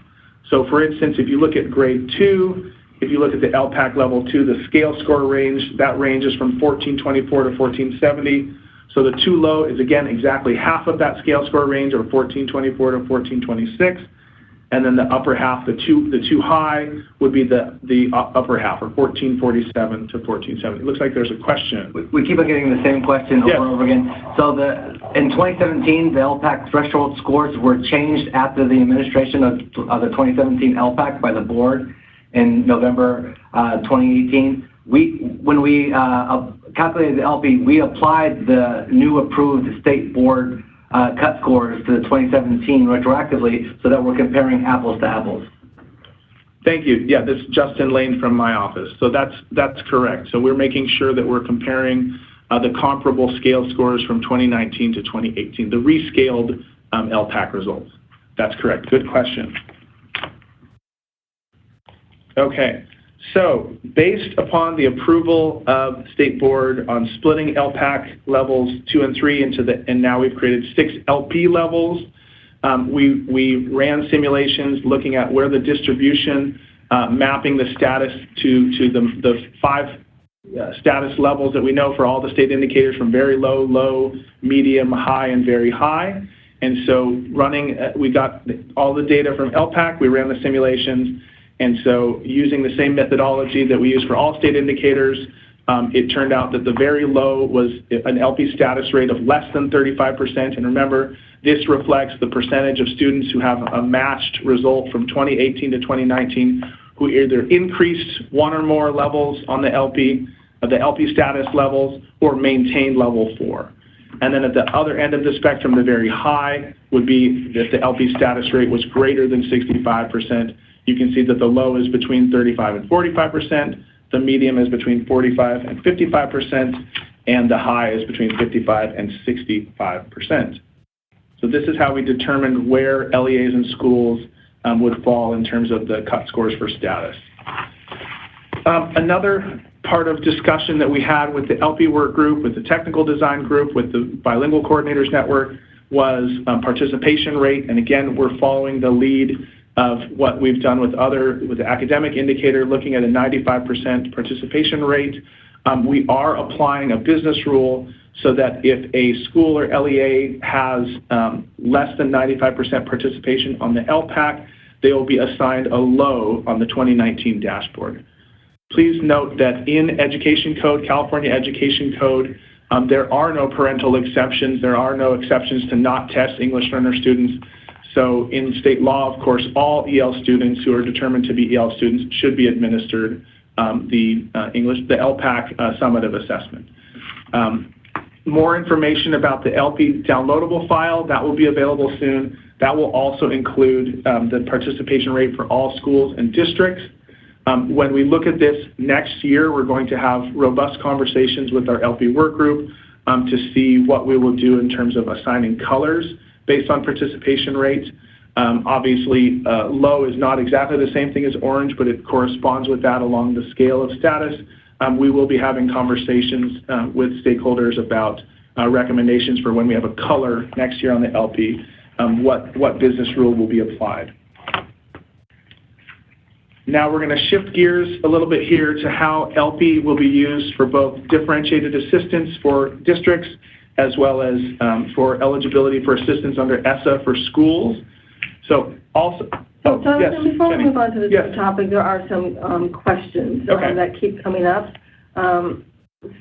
So for instance, if you look at grade 2, if you look at the LPAC level 2, the scale score range, that ranges from 1424 to 1470. So the 2 low is again exactly half of that scale score range, or 1424 to 1426. And then the upper half, the two high, would be the upper half, or 1447 to 1470. It looks like there's a question. We keep on getting the same question over and over again. So in 2017, the LPAC threshold scores were changed after the administration of the 2017 LPAC by the board in November 2018. When we calculated the ELPI, we applied the new approved state board cut scores to the 2017 retroactively so that we're comparing apples to apples. Thank you. Yeah, this is Justin Lane from my office. So that's correct. So we're making sure that we're comparing the comparable scale scores from 2019 to 2018, the rescaled LPAC results. That's correct. Good question. Okay. So based upon the approval of the state board on splitting LPAC levels 2 and 3 and now we've created 6 LP levels, we ran simulations looking at where the distribution, mapping the status to the 5 status levels that we know for all the state indicators, from very low, low, medium, high, and very high. And so we got all the data from LPAC, we ran the simulations. And so using the same methodology that we use for all state indicators, it turned out that the very low was an LP status rate of less than 35%. And remember, this reflects the percentage of students who have a matched result from 2018 to 2019 who either increased 1 or more levels on the LP status levels or maintained level 4. And then at the other end of the spectrum, the very high would be if the LP status rate was greater than 65%. You can see that the low is between 35 and 45%, the medium is between 45 and 55%, and the high is between 55 and 65%. So this is how we determined where LEAs and schools would fall in terms of the cut scores for status. Another part of discussion that we had with the ELPI work group, with the technical design group, with the Bilingual Coordinators Network was participation rate. And again, we're following the lead of what we've done with the academic indicator, looking at a 95% participation rate. We are applying a business rule so that if a school or LEA has less than 95% participation on the LPAC, they will be assigned a low on the 2019 dashboard. Please note that in Education Code, California Education Code, there are no parental exceptions. There are no exceptions to not test English learner students. So in state law, of course, all EL students who are determined to be EL students should be administered the LPAC summative assessment. more information about the ELPI downloadable file. That will be available soon. That will also include the participation rate for all schools and districts. When we look at this next year, we're going to have robust conversations with our ELPI work group to see what we will do in terms of assigning colors based on participation rates. Obviously, low is not exactly the same thing as orange, but it corresponds with that along the scale of status. We will be having conversations with stakeholders about recommendations for when we have a color next year on the ELPI, what business rule will be applied. Now we're going to shift gears a little bit here to how ELPI will be used for both differentiated assistance for districts as well as for eligibility for assistance under ESSA for schools. So also, Jonathan, before we move on to this topic, there are some questions that keep coming up.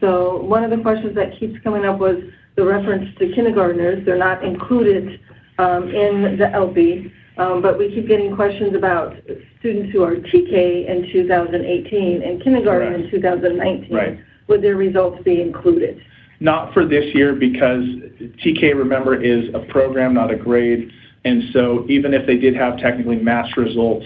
So one of the questions that keeps coming up was the reference to kindergartners. They're not included in the ELPI, but we keep getting questions about students who are TK in 2018 and kindergarten in 2019. Right. Would their results be included? Not for this year, because TK, remember, is a program, not a grade. And so even if they did have technically matched results,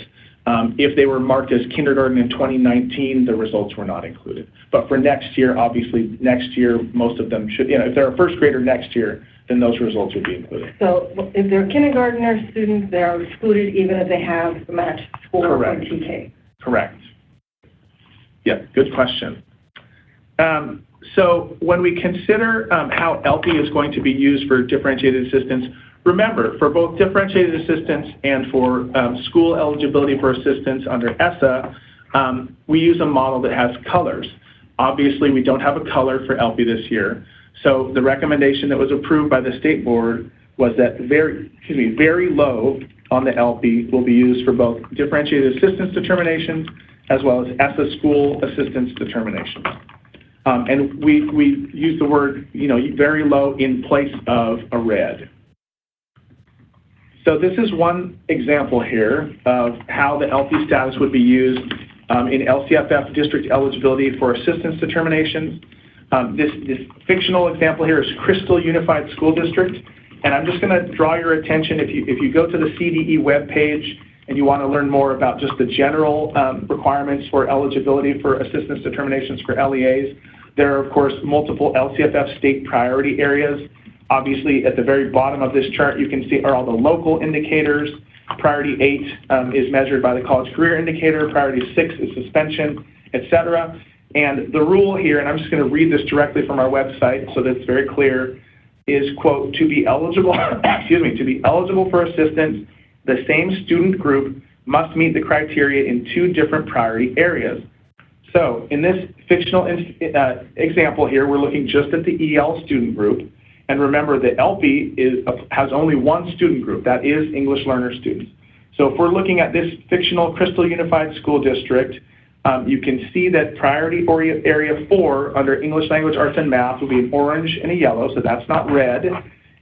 if they were marked as kindergarten in 2019, the results were not included. But for next year, obviously, next year, most of them should, if they're a first grader next year, then those results would be included. So if they're kindergartner students, they are excluded even if they have matched score or TK? Correct. Yeah, good question. So when we consider how ELPI is going to be used for differentiated assistance, remember, for both differentiated assistance and for school eligibility for assistance under ESSA, we use a model that has colors. Obviously, we don't have a color for ELPI this year. So the recommendation that was approved by the state board was that very low on the ELPI will be used for both differentiated assistance determinations as well as ESSA school assistance determinations. And we use the word, very low in place of a red. So this is one example here of how the ELPI status would be used in LCFF district eligibility for assistance determinations. This fictional example here is Crystal Unified School District, and I'm just going to draw your attention, if you go to the CDE webpage and you want to learn more about just the general requirements for eligibility for assistance determinations for LEAs, there are, of course, multiple LCFF state priority areas. Obviously, at the very bottom of this chart, you can see are all the local indicators. Priority 8 is measured by the college career indicator. Priority 6 is suspension, etc. And the rule here, and I'm just going to read this directly from our website so that it's very clear, is, quote, to be eligible, to be eligible for assistance, the same student group must meet the criteria in 2 different priority areas. So in this fictional example here, we're looking just at the EL student group. And remember, the ELPI has only one student group, that is English learner students. So if we're looking at this fictional Crystal Unified School District, you can see that priority area 4 under English language, arts, and math will be an orange and a yellow, so that's not red.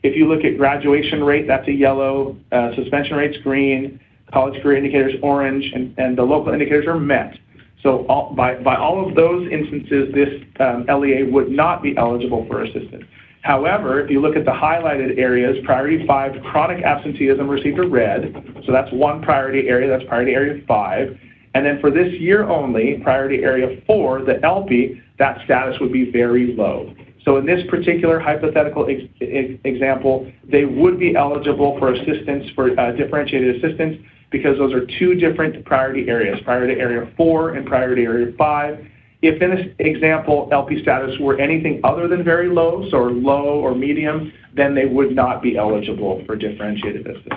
If you look at graduation rate, that's a yellow, suspension rate's green, college career indicators orange, and the local indicators are met. So by all of those instances, this LEA would not be eligible for assistance. However, if you look at the highlighted areas, priority 5, chronic absenteeism received a red, so that's one priority area, that's priority area 5. And then for this year only, priority area 4, the ELPI, that status would be very low. So in this particular hypothetical example, they would be eligible for assistance, for differentiated assistance, because those are 2 different priority areas, priority area 4 and priority area 5. If in this example, ELPI status were anything other than very low, so low or medium, then they would not be eligible for differentiated assistance.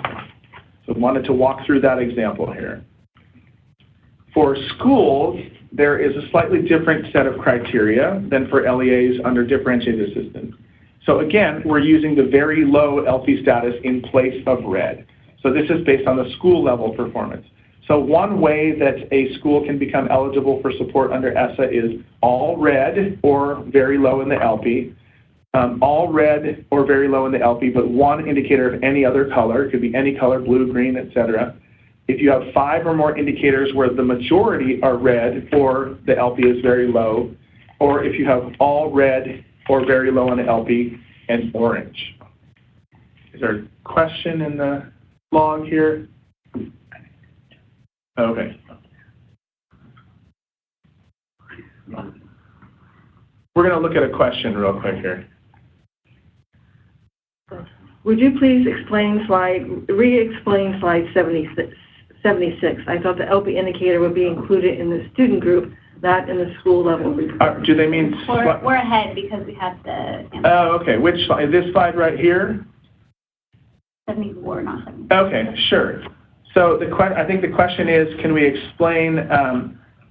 So I wanted to walk through that example here. For schools, there is a slightly different set of criteria than for LEAs under differentiated assistance. So again, we're using the very low ELPI status in place of red. So this is based on the school level performance. So one way that a school can become eligible for support under ESSA is all red or very low in the ELPI, all red or very low in the ELPI, but one indicator of any other color. It could be any color, blue, green, etc. If you have 5 or more indicators where the majority are red or the ELPI is very low, or if you have all red or very low on the ELPI, and orange. Is there a question in the log here? Okay. We're going to look at a question real quick here. Would you please re-explain slide 76? I thought the ELPI indicator would be included in the student group, not in the school level report. Do they mean... We're ahead because we have the... Oh, okay. Which slide? This slide right here? 74, not 70. Okay, sure. So I think the question is, can we explain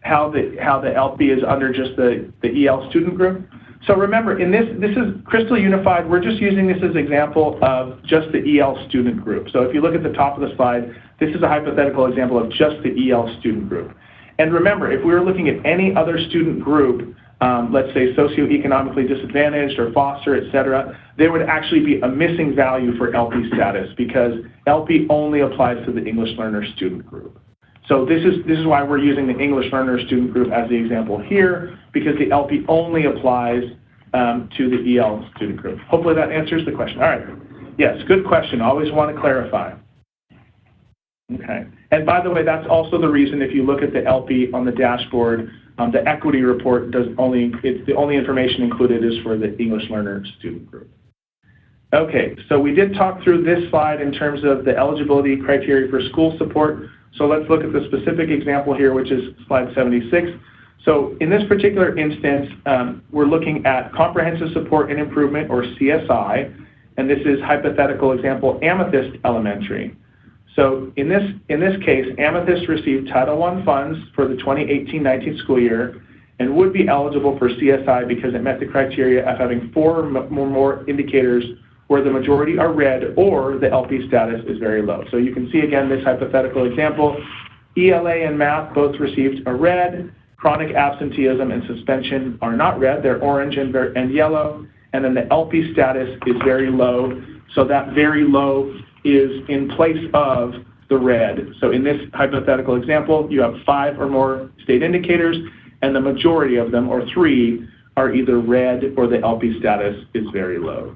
how the ELPI is under just the EL student group? So remember, in this is Crystal Unified. We're just using this as an example of just the EL student group. So if you look at the top of the slide, this is a hypothetical example of just the EL student group. And remember, if we were looking at any other student group, let's say socioeconomically disadvantaged or foster, et cetera, there would actually be a missing value for ELPI status because ELPI only applies to the English learner student group. So this is why we're using the English learner student group as the example here, because the ELPI only applies to the EL student group. Hopefully that answers the question. All right. Yes, good question. Always want to clarify. Okay. And by the way, that's also the reason if you look at the ELPI on the dashboard, the equity report the only information included is for the English learner student group. Okay, so we did talk through this slide in terms of the eligibility criteria for school support. So let's look at the specific example here, which is slide 76. So in this particular instance, we're looking at comprehensive support and improvement, or CSI, and this is hypothetical example Amethyst Elementary. So in this case, Amethyst received Title I funds for the 2018-19 school year and would be eligible for CSI because it met the criteria of having 4 or more indicators where the majority are red or the ELPI status is very low. So you can see again this hypothetical example. ELA and math both received a red. Chronic absenteeism and suspension are not red, they're orange and yellow. And then the ELPI status is very low. So that very low is in place of the red. So in this hypothetical example, you have 5 or more state indicators, and the majority of them, or 3, are either red or the ELPI status is very low.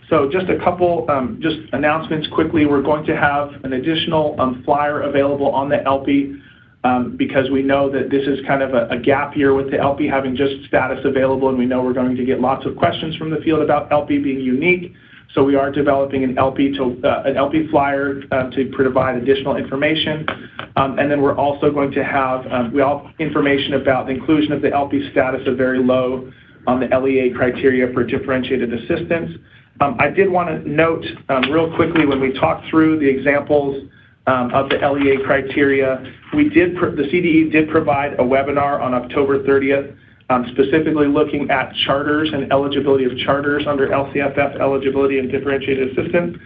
So just a couple just announcements quickly. We're going to have an additional flyer available on the ELPI because we know that this is kind of a gap year with the ELPI having just status available, and we know we're going to get lots of questions from the field about ELPI being unique. So we are developing an ELPI flyer to provide additional information. And then we're also going to have information about the inclusion of the ELPI status of very low on the LEA criteria for differentiated assistance. I did want to note real quickly when we talked through the examples of the LEA criteria, the CDE did provide a webinar on October 30th, specifically looking at charters and eligibility of charters under LCFF eligibility and differentiated assistance.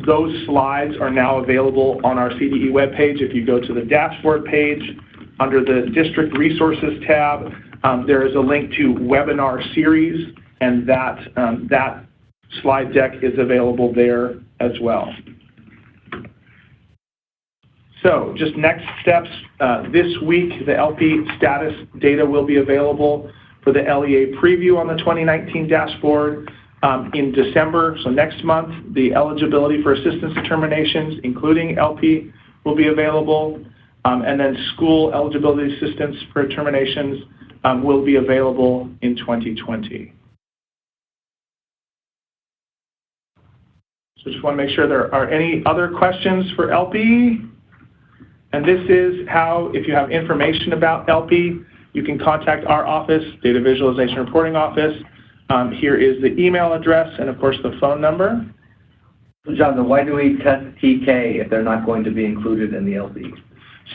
Those slides are now available on our CDE webpage. If you go to the dashboard page, under the District Resources tab, there is a link to webinar series, and that slide deck is available there as well. So just next steps, this week the ELPI status data will be available for the LEA preview on the 2019 dashboard. In December, so next month, the eligibility for assistance determinations, including ELPI, will be available. And then school eligibility assistance for determinations will be available in 2020. So just want to make sure there are any other questions for ELPI. And this is how, if you have information about ELPI, you can contact our office, Data Visualization Reporting Office. Here is the email address and, of course, the phone number. So, Jonathan, why do we test TK if they're not going to be included in the ELPI?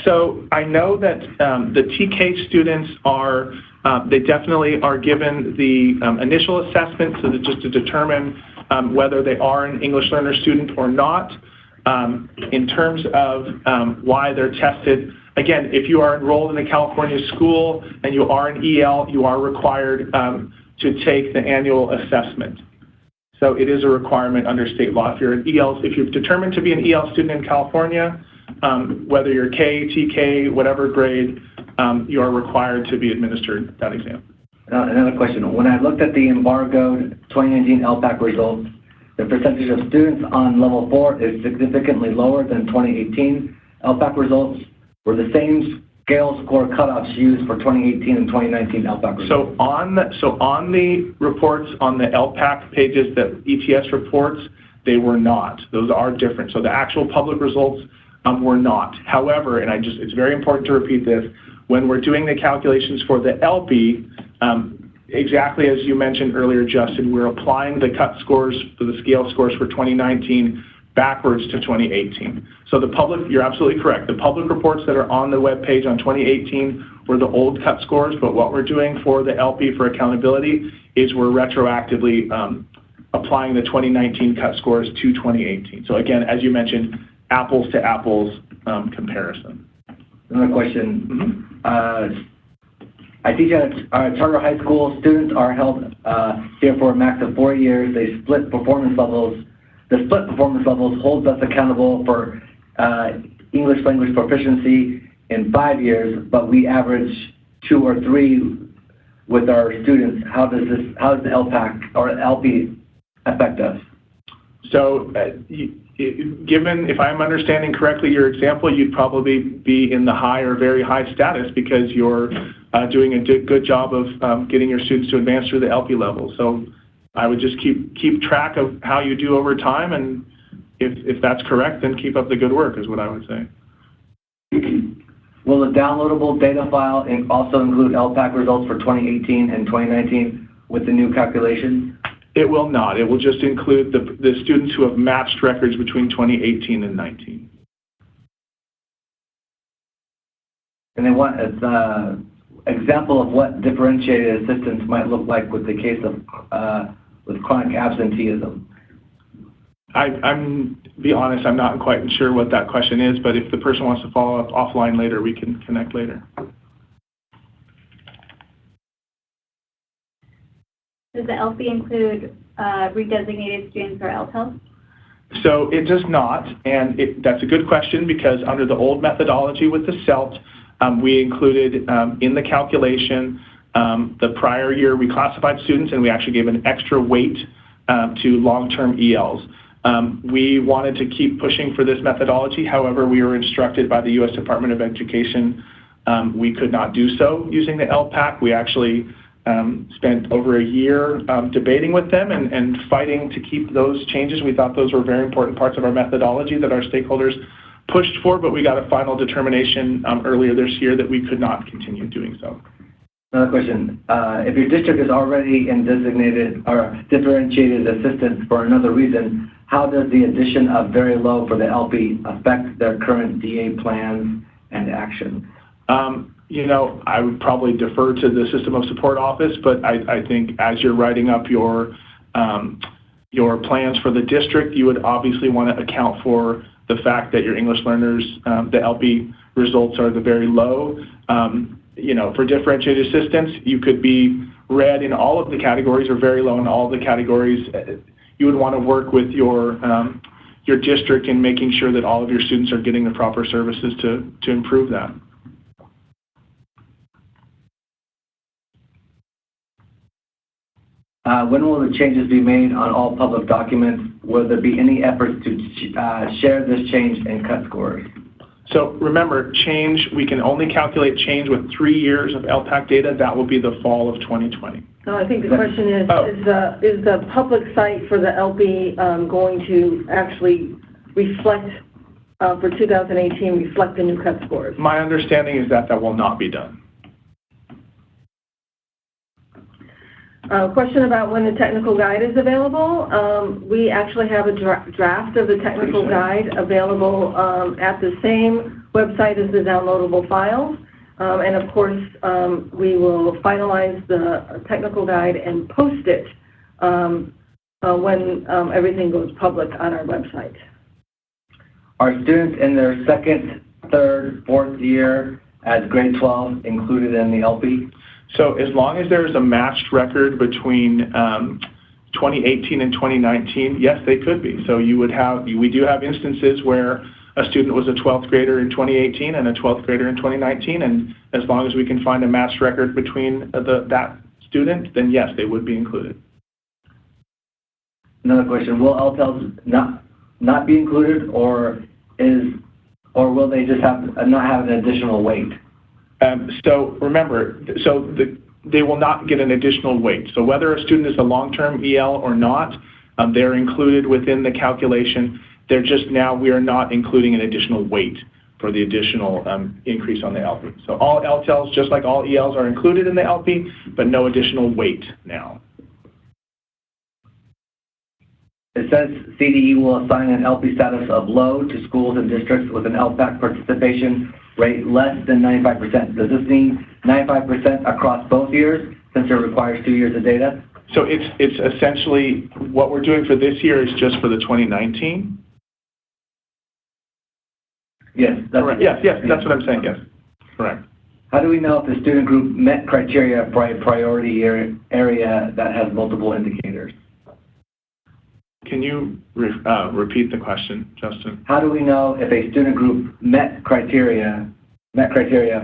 So I know that the TK students are, they definitely are given the initial assessment so that just to determine whether they are an English learner student or not. In terms of why they're tested, again, if you are enrolled in a California school and you are an EL, you are required to take the annual assessment. So it is a requirement under state law. If you're an EL, if you're determined to be an EL student in California, whether you're K, TK, whatever grade, you are required to be administered that exam. Another question. When I looked at the embargoed 2019 LPAC results, the percentage of students on level 4 is significantly lower than 2018 LPAC results. Were the same scale score cutoffs used for 2018 and 2019 LPAC results? So on the reports on the LPAC pages, the ETS reports, they were not. Those are different. So the actual public results were not. However, and it's very important to repeat this, when we're doing the calculations for the ELPI, exactly as you mentioned earlier, Justin, we're applying the cut scores for the scale scores for 2019 backwards to 2018. So you're absolutely correct. The public reports that are on the web page on 2018 were the old cut scores, but what we're doing for the ELPI for accountability is we're retroactively applying the 2019 cut scores to 2018. So again, as you mentioned, apples to apples comparison. Another question. I teach at a charter high school. Students are held here for a max of 4 years. They split performance levels. The split performance levels holds us accountable for English language proficiency in 5 years, but we average 2 or 3 with our students. How does the LPAC or ELPI affect us? So given, if I'm understanding correctly your example, you'd probably be in the high or very high status because you're doing a good job of getting your students to advance through the ELPI level. So I would just keep track of how you do over time, and if that's correct, then keep up the good work is what I would say. Will the downloadable data file also include LPAC results for 2018 and 2019 with the new calculations? It will not. It will just include the students who have matched records between 2018 and 19. And they want an example of what differentiated assistance might look like with the case of with chronic absenteeism. I'm be honest, I'm not quite sure what that question is, but if the person wants to follow up offline later, we can connect later. Does the ELPI include redesignated students or LTELs? So it does not, and that's a good question because under the old methodology with the CELT, we included in the calculation the prior year reclassified students, and we actually gave an extra weight to long-term ELs. We wanted to keep pushing for this methodology. However, we were instructed by the U.S. Department of Education we could not do so using the LPAC. We actually spent over a year debating with them and fighting to keep those changes. We thought those were very important parts of our methodology that our stakeholders pushed for, but we got a final determination earlier this year that we could not continue doing so. Another question. If your district is already in designated or differentiated assistance for another reason, how does the addition of very low for the ELPI affect their current DA plans and actions? You know, I would probably defer to the System of Support Office, but I think as you're writing up your plans for the district, you would obviously want to account for the fact that your English learners, the ELPI results are the very low. You know, for differentiated assistance, you could be red in all of the categories or very low in all of the categories. You would want to work with your district in making sure that all of your students are getting the proper services to improve that. When will the changes be made on all public documents? Will there be any efforts to share this change and cut scores? So remember, change, we can only calculate change with 3 years of LPAC data. That will be the fall of 2020. No, I think the question is the public site for the ELPI going to actually reflect, for 2018, reflect the new cut scores? My understanding is that will not be done. Question about when the technical guide is available. We actually have a draft of the technical guide available at the same website as the downloadable files. And of course, we will finalize the technical guide and post it when everything goes public on our website. Are students in their second, third, fourth year at grade 12 included in the ELPI? So as long as there's a matched record between 2018 and 2019, yes, they could be. So we do have instances where a student was a 12th grader in 2018 and a 12th grader in 2019, and as long as we can find a matched record between that student, then yes, they would be included. Another question, will LTELs not be included, or will they just not have an additional weight? So remember, they will not get an additional weight. So whether a student is a long-term EL or not, they're included within the calculation. They're just now, we are not including an additional weight for the additional increase on the ELPI. So all LTELs, just like all ELs, are included in the ELPI, but no additional weight now. It says CDE will assign an ELPI status of low to schools and districts with an LPAC participation rate less than 95%. Does this mean 95% across both years, since it requires 2 years of data? So it's essentially, what we're doing for this year is just for the 2019? Yes. Correct. Yes, that's what I'm saying, yes. Correct. How do we know if the student group met criteria for a priority area that has multiple indicators? Can you repeat the question, Justin? How do we know if a student group met criteria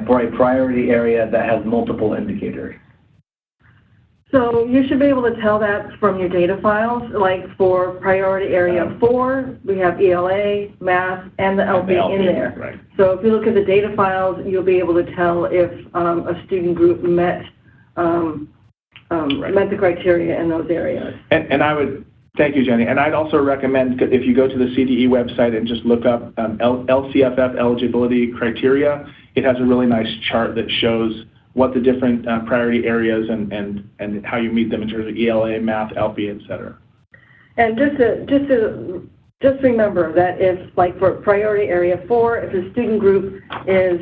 for a priority area that has multiple indicators? So you should be able to tell that from your data files. Like for priority area 4, we have ELA, math, and the ELPI in there. Right. So if you look at the data files, you'll be able to tell if a student group met the criteria in those areas. And I would, thank you, Jenny. And I'd also recommend, if you go to the CDE website and just look up LCFF eligibility criteria, it has a really nice chart that shows what the different priority areas and how you meet them in terms of ELA, math, ELPI, et cetera. And just remember that if, like for priority area 4, if the student group is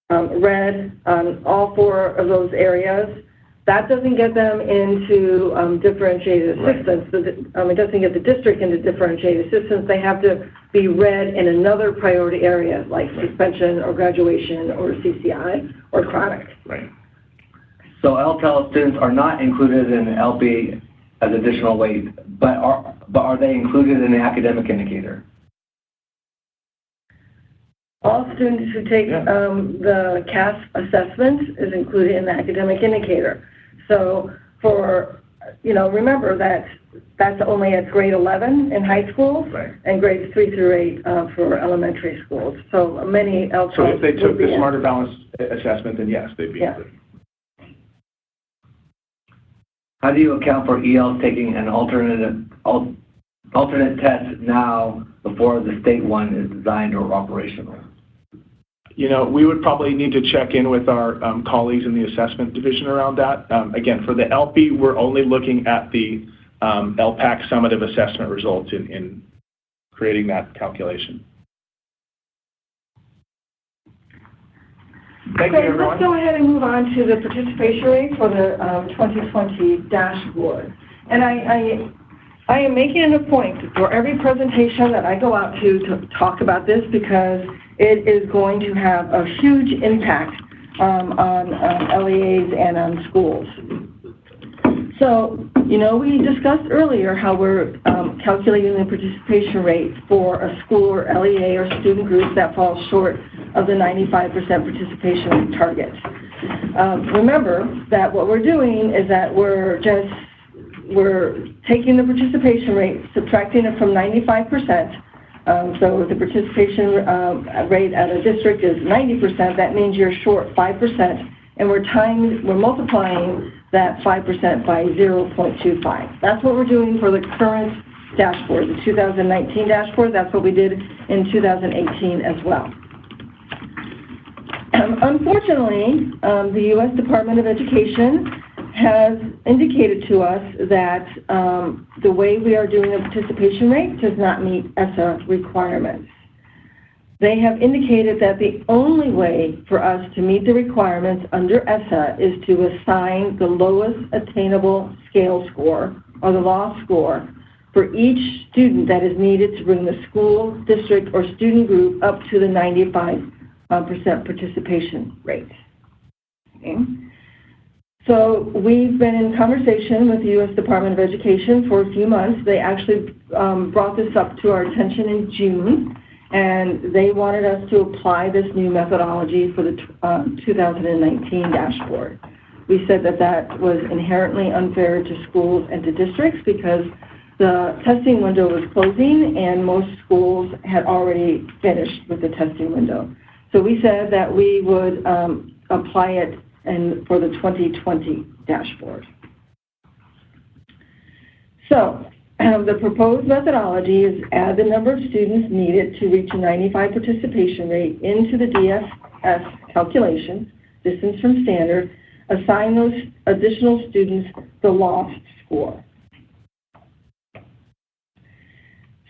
red on all 4 of those areas, that doesn't get them into differentiated assistance. Right. It doesn't get the district into differentiated assistance. They have to be read in another priority area, like suspension or graduation or CCI or chronic. Right. So LTEL students are not included in the ELPI as additional weight, but are they included in the academic indicator? All students who take the CAS assessment is included in the academic indicator. So remember that that's only at grade 11 in high schools, right, and grades 3 through 8 for elementary schools. So many LTELs. So if they took the Smarter Balance assessment, then yes, they'd be included. How do you account for ELs taking an alternate test now before the state one is designed or operational? We would probably need to check in with our colleagues in the assessment division around that. Again, for the ELPI, we're only looking at the LPAC summative assessment results in creating that calculation. Thank you, everyone. Let's go ahead and move on to the participation rate for the 2020 dashboard. And I am making it a point for every presentation that I go out to talk about this, because it is going to have a huge impact on LEAs and on schools. So, we discussed earlier how we're calculating the participation rate for a school or LEA or student group that falls short of the 95% participation target. Remember that what we're doing is that we're taking the participation rate, subtracting it from 95%. So if the participation rate at a district is 90%, that means you're short 5%, and we're multiplying that 5% by 0.25. That's what we're doing for the current dashboard, the 2019 dashboard. That's what we did in 2018 as well. Unfortunately, the U.S. Department of Education has indicated to us that the way we are doing the participation rate does not meet ESSA requirements. They have indicated that the only way for us to meet the requirements under ESSA is to assign the lowest attainable scale score, or the LAW score, for each student that is needed to bring the school, district, or student group up to the 95% participation rate. Okay. So we've been in conversation with the U.S. Department of Education for a few months. They actually brought this up to our attention in June, and they wanted us to apply this new methodology for the 2019 dashboard. We said that that was inherently unfair to schools and to districts because the testing window was closing and most schools had already finished with the testing window. So we said that we would apply it for the 2020 dashboard. So the proposed methodology is add the number of students needed to reach a 95 participation rate into the DSS calculations, distance from standard, assign those additional students the lost score.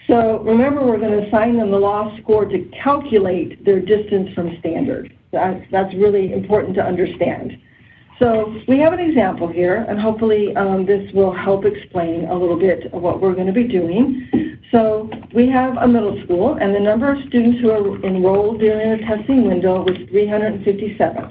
So remember, we're going to assign them the lost score to calculate their distance from standard. That's really important to understand. So we have an example here, and hopefully this will help explain a little bit of what we're going to be doing. So we have a middle school, and the number of students who are enrolled during the testing window was 357.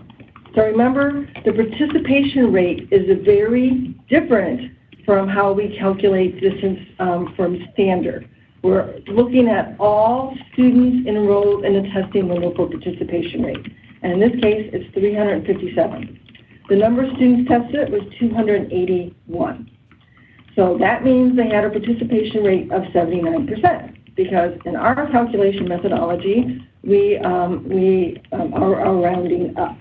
So remember, the participation rate is very different from how we calculate distance from standard. We're looking at all students enrolled in the testing window for participation rate. And in this case, it's 357. The number of students tested was 281. So that means they had a participation rate of 79%, because in our calculation methodology, we are rounding up.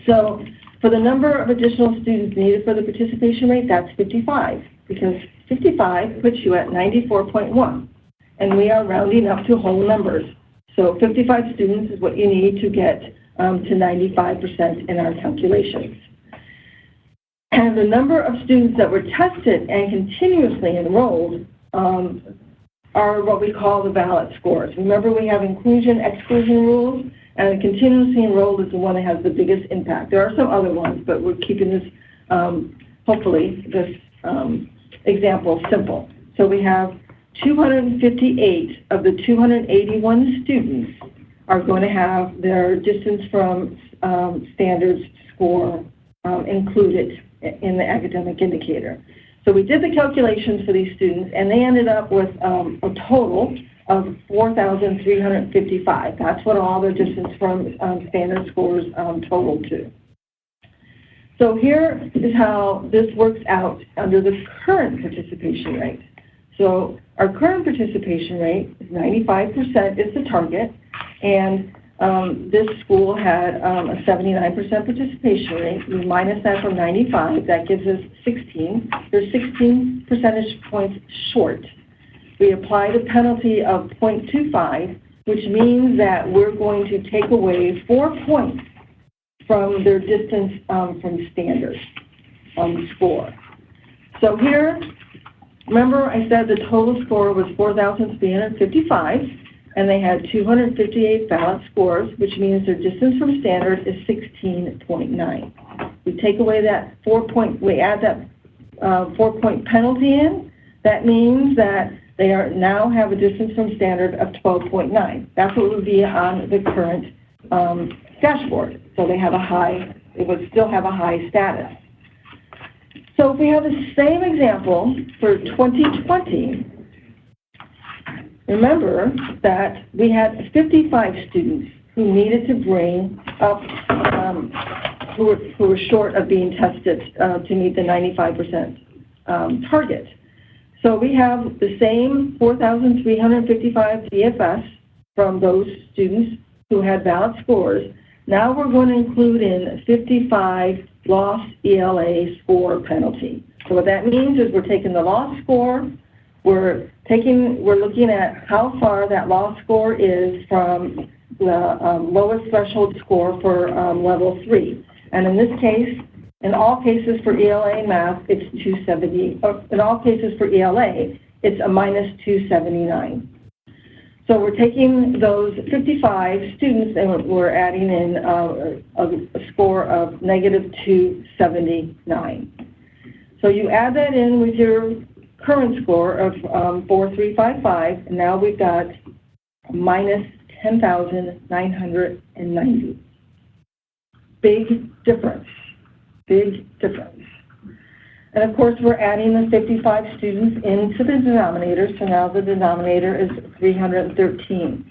So for the number of additional students needed for the participation rate, that's 55, because 55 puts you at 94.1, and we are rounding up to whole numbers. So 55 students is what you need to get to 95% in our calculations. And the number of students that were tested and continuously enrolled are what we call the valid scores. Remember, we have inclusion, exclusion rules, and continuously enrolled is the one that has the biggest impact. There are some other ones, but we're keeping this, hopefully, this example simple. So we have 258 of the 281 students are going to have their distance from standards score included in the academic indicator. So we did the calculations for these students, and they ended up with a total of 4,355. That's what all their distance from standard scores total to. So here is how this works out under the current participation rate. So our current participation rate is 95% is the target, and this school had a 79% participation rate. We minus that from 95, that gives us 16. They're 16 percentage points short. We applied a penalty of 0.25, which means that we're going to take away 4 points from their distance from standard score. So here, remember I said the total score was 4,355, and they had 258 valid scores, which means their distance from standard is 16.9. We take away that 4 point, we add that 4 point penalty in. That means that they now have a distance from standard of 12.9. That's what would be on the current dashboard. So they have a high, it would still have a high status. So if we have the same example for 2020, remember that we had 55 students who needed to bring up, who were short of being tested to meet the 95% target. So we have the same 4,355 DFS from those students who had valid scores. Now we're going to include in 55 lost ELA score penalty. So what that means is we're taking the lost score, we're looking at how far that lost score is from the lowest threshold score for level 3. And in this case, in all cases for ELA and math, it's 270. In all cases for ELA, it's a minus 279. So we're taking those 55 students and we're adding in a score of negative 279. So you add that in with your current score of 4,355, and now we've got minus 10,990. Big difference. Big difference. And of course, we're adding the 55 students into the denominator, so now the denominator is 313.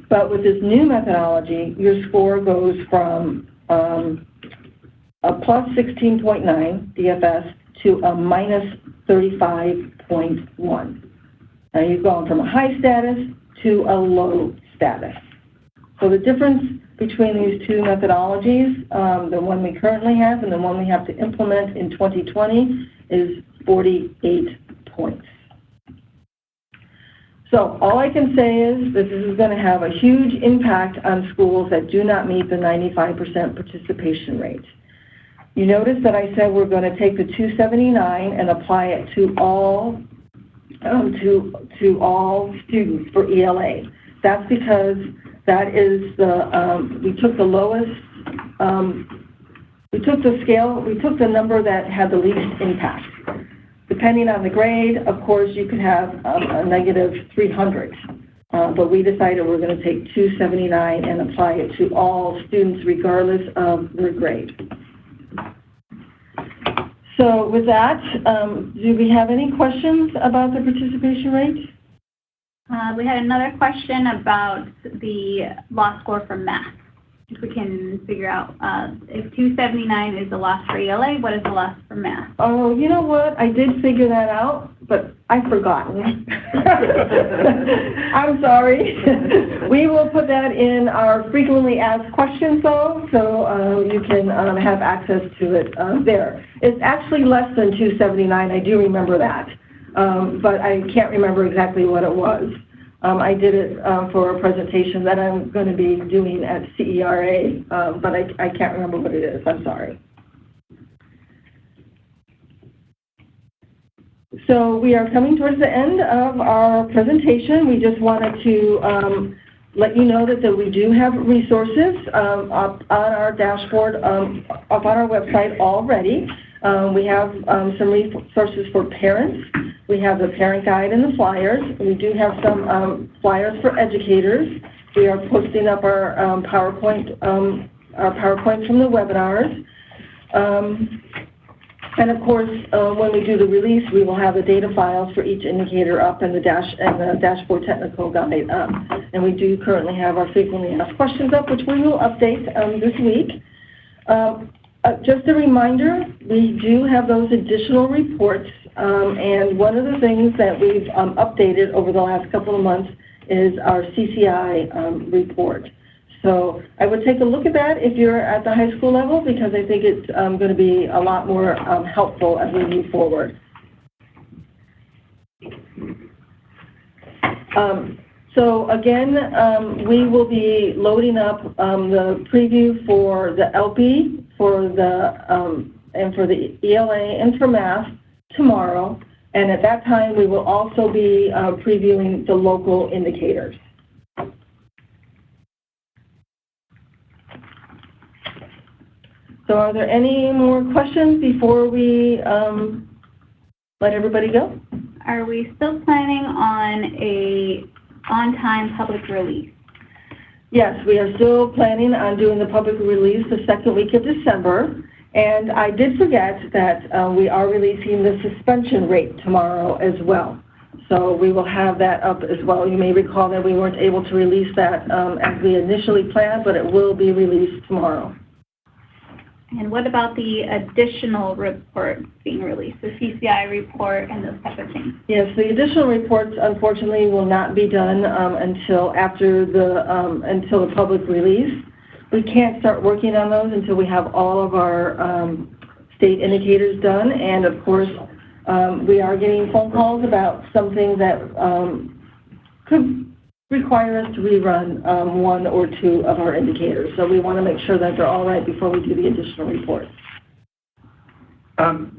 But with this new methodology, your score goes from a plus 16.9 DFS to a minus 35.1. Now you've gone from a high status to a low status. So the difference between these two methodologies, the one we currently have and the one we have to implement in 2020, is 48 points. So all I can say is that this is going to have a huge impact on schools that do not meet the 95% participation rate. You notice that I said we're going to take the 279 and apply it to all students for ELA. That's because that is the we took the lowest. We took the scale. We took the number that had the least impact. Depending on the grade, of course, you could have a negative 300. But we decided we're going to take 279 and apply it to all students regardless of their grade. So with that, do we have any questions about the participation rate? We had another question about the loss score for math. If we can figure out if 279 is the loss for ELA, what is the loss for math? Oh, you know what? I did figure that out, but I've forgotten. I'm sorry. We will put that in our frequently asked questions, though, so you can have access to it there. It's actually less than 279. I do remember that, but I can't remember exactly what it was. I did it for a presentation that I'm going to be doing at CERA, but I can't remember what it is. I'm sorry. So we are coming towards the end of our presentation. We just wanted to let you know that we do have resources up on our dashboard, up on our website already. We have some resources for parents. We have the parent guide and the flyers. We do have some flyers for educators. We are posting up our PowerPoint from the webinars. And of course, when we do the release, we will have the data files for each indicator up and the dashboard technical guide up. And we do currently have our frequently asked questions up, which we will update this week. Just a reminder, we do have those additional reports, and one of the things that we've updated over the last couple of months is our CCI report. So I would take a look at that if you're at the high school level, because I think it's going to be a lot more helpful as we move forward. So again, we will be loading up the preview for the ELPI, and for the ELA and for math tomorrow, and at that time we will also be previewing the local indicators. So are there any more questions before we let everybody go? Are we still planning on a on-time public release? Yes, we are still planning on doing the public release the second week of December. And I did forget that we are releasing the suspension rate tomorrow as well. So we will have that up as well. You may recall that we weren't able to release that as we initially planned, but it will be released tomorrow. And what about the additional reports being released, the CCI report and those type of things? Yes, the additional reports unfortunately will not be done until after the public release. We can't start working on those until we have all of our state indicators done, and of course we are getting phone calls about something that could require us to rerun one or two of our indicators. So we want to make sure that they're all right before we do the additional reports.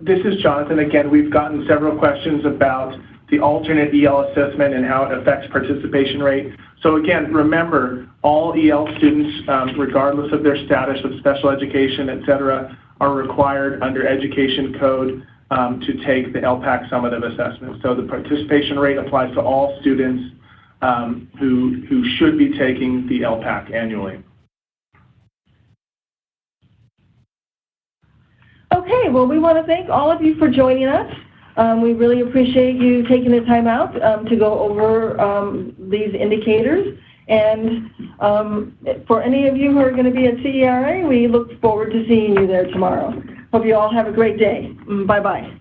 This is Jonathan again. We've gotten several questions about the alternate EL assessment and how it affects participation rate. So again, remember, all EL students, regardless of their status with special education, et cetera, are required under education code to take the ELPAC summative assessment. So the participation rate applies to all students who should be taking the ELPAC annually. Okay, well, we want to thank all of you for joining us. We really appreciate you taking the time out to go over these indicators. And for any of you who are going to be at CERA, we look forward to seeing you there tomorrow. Hope you all have a great day. Bye-bye.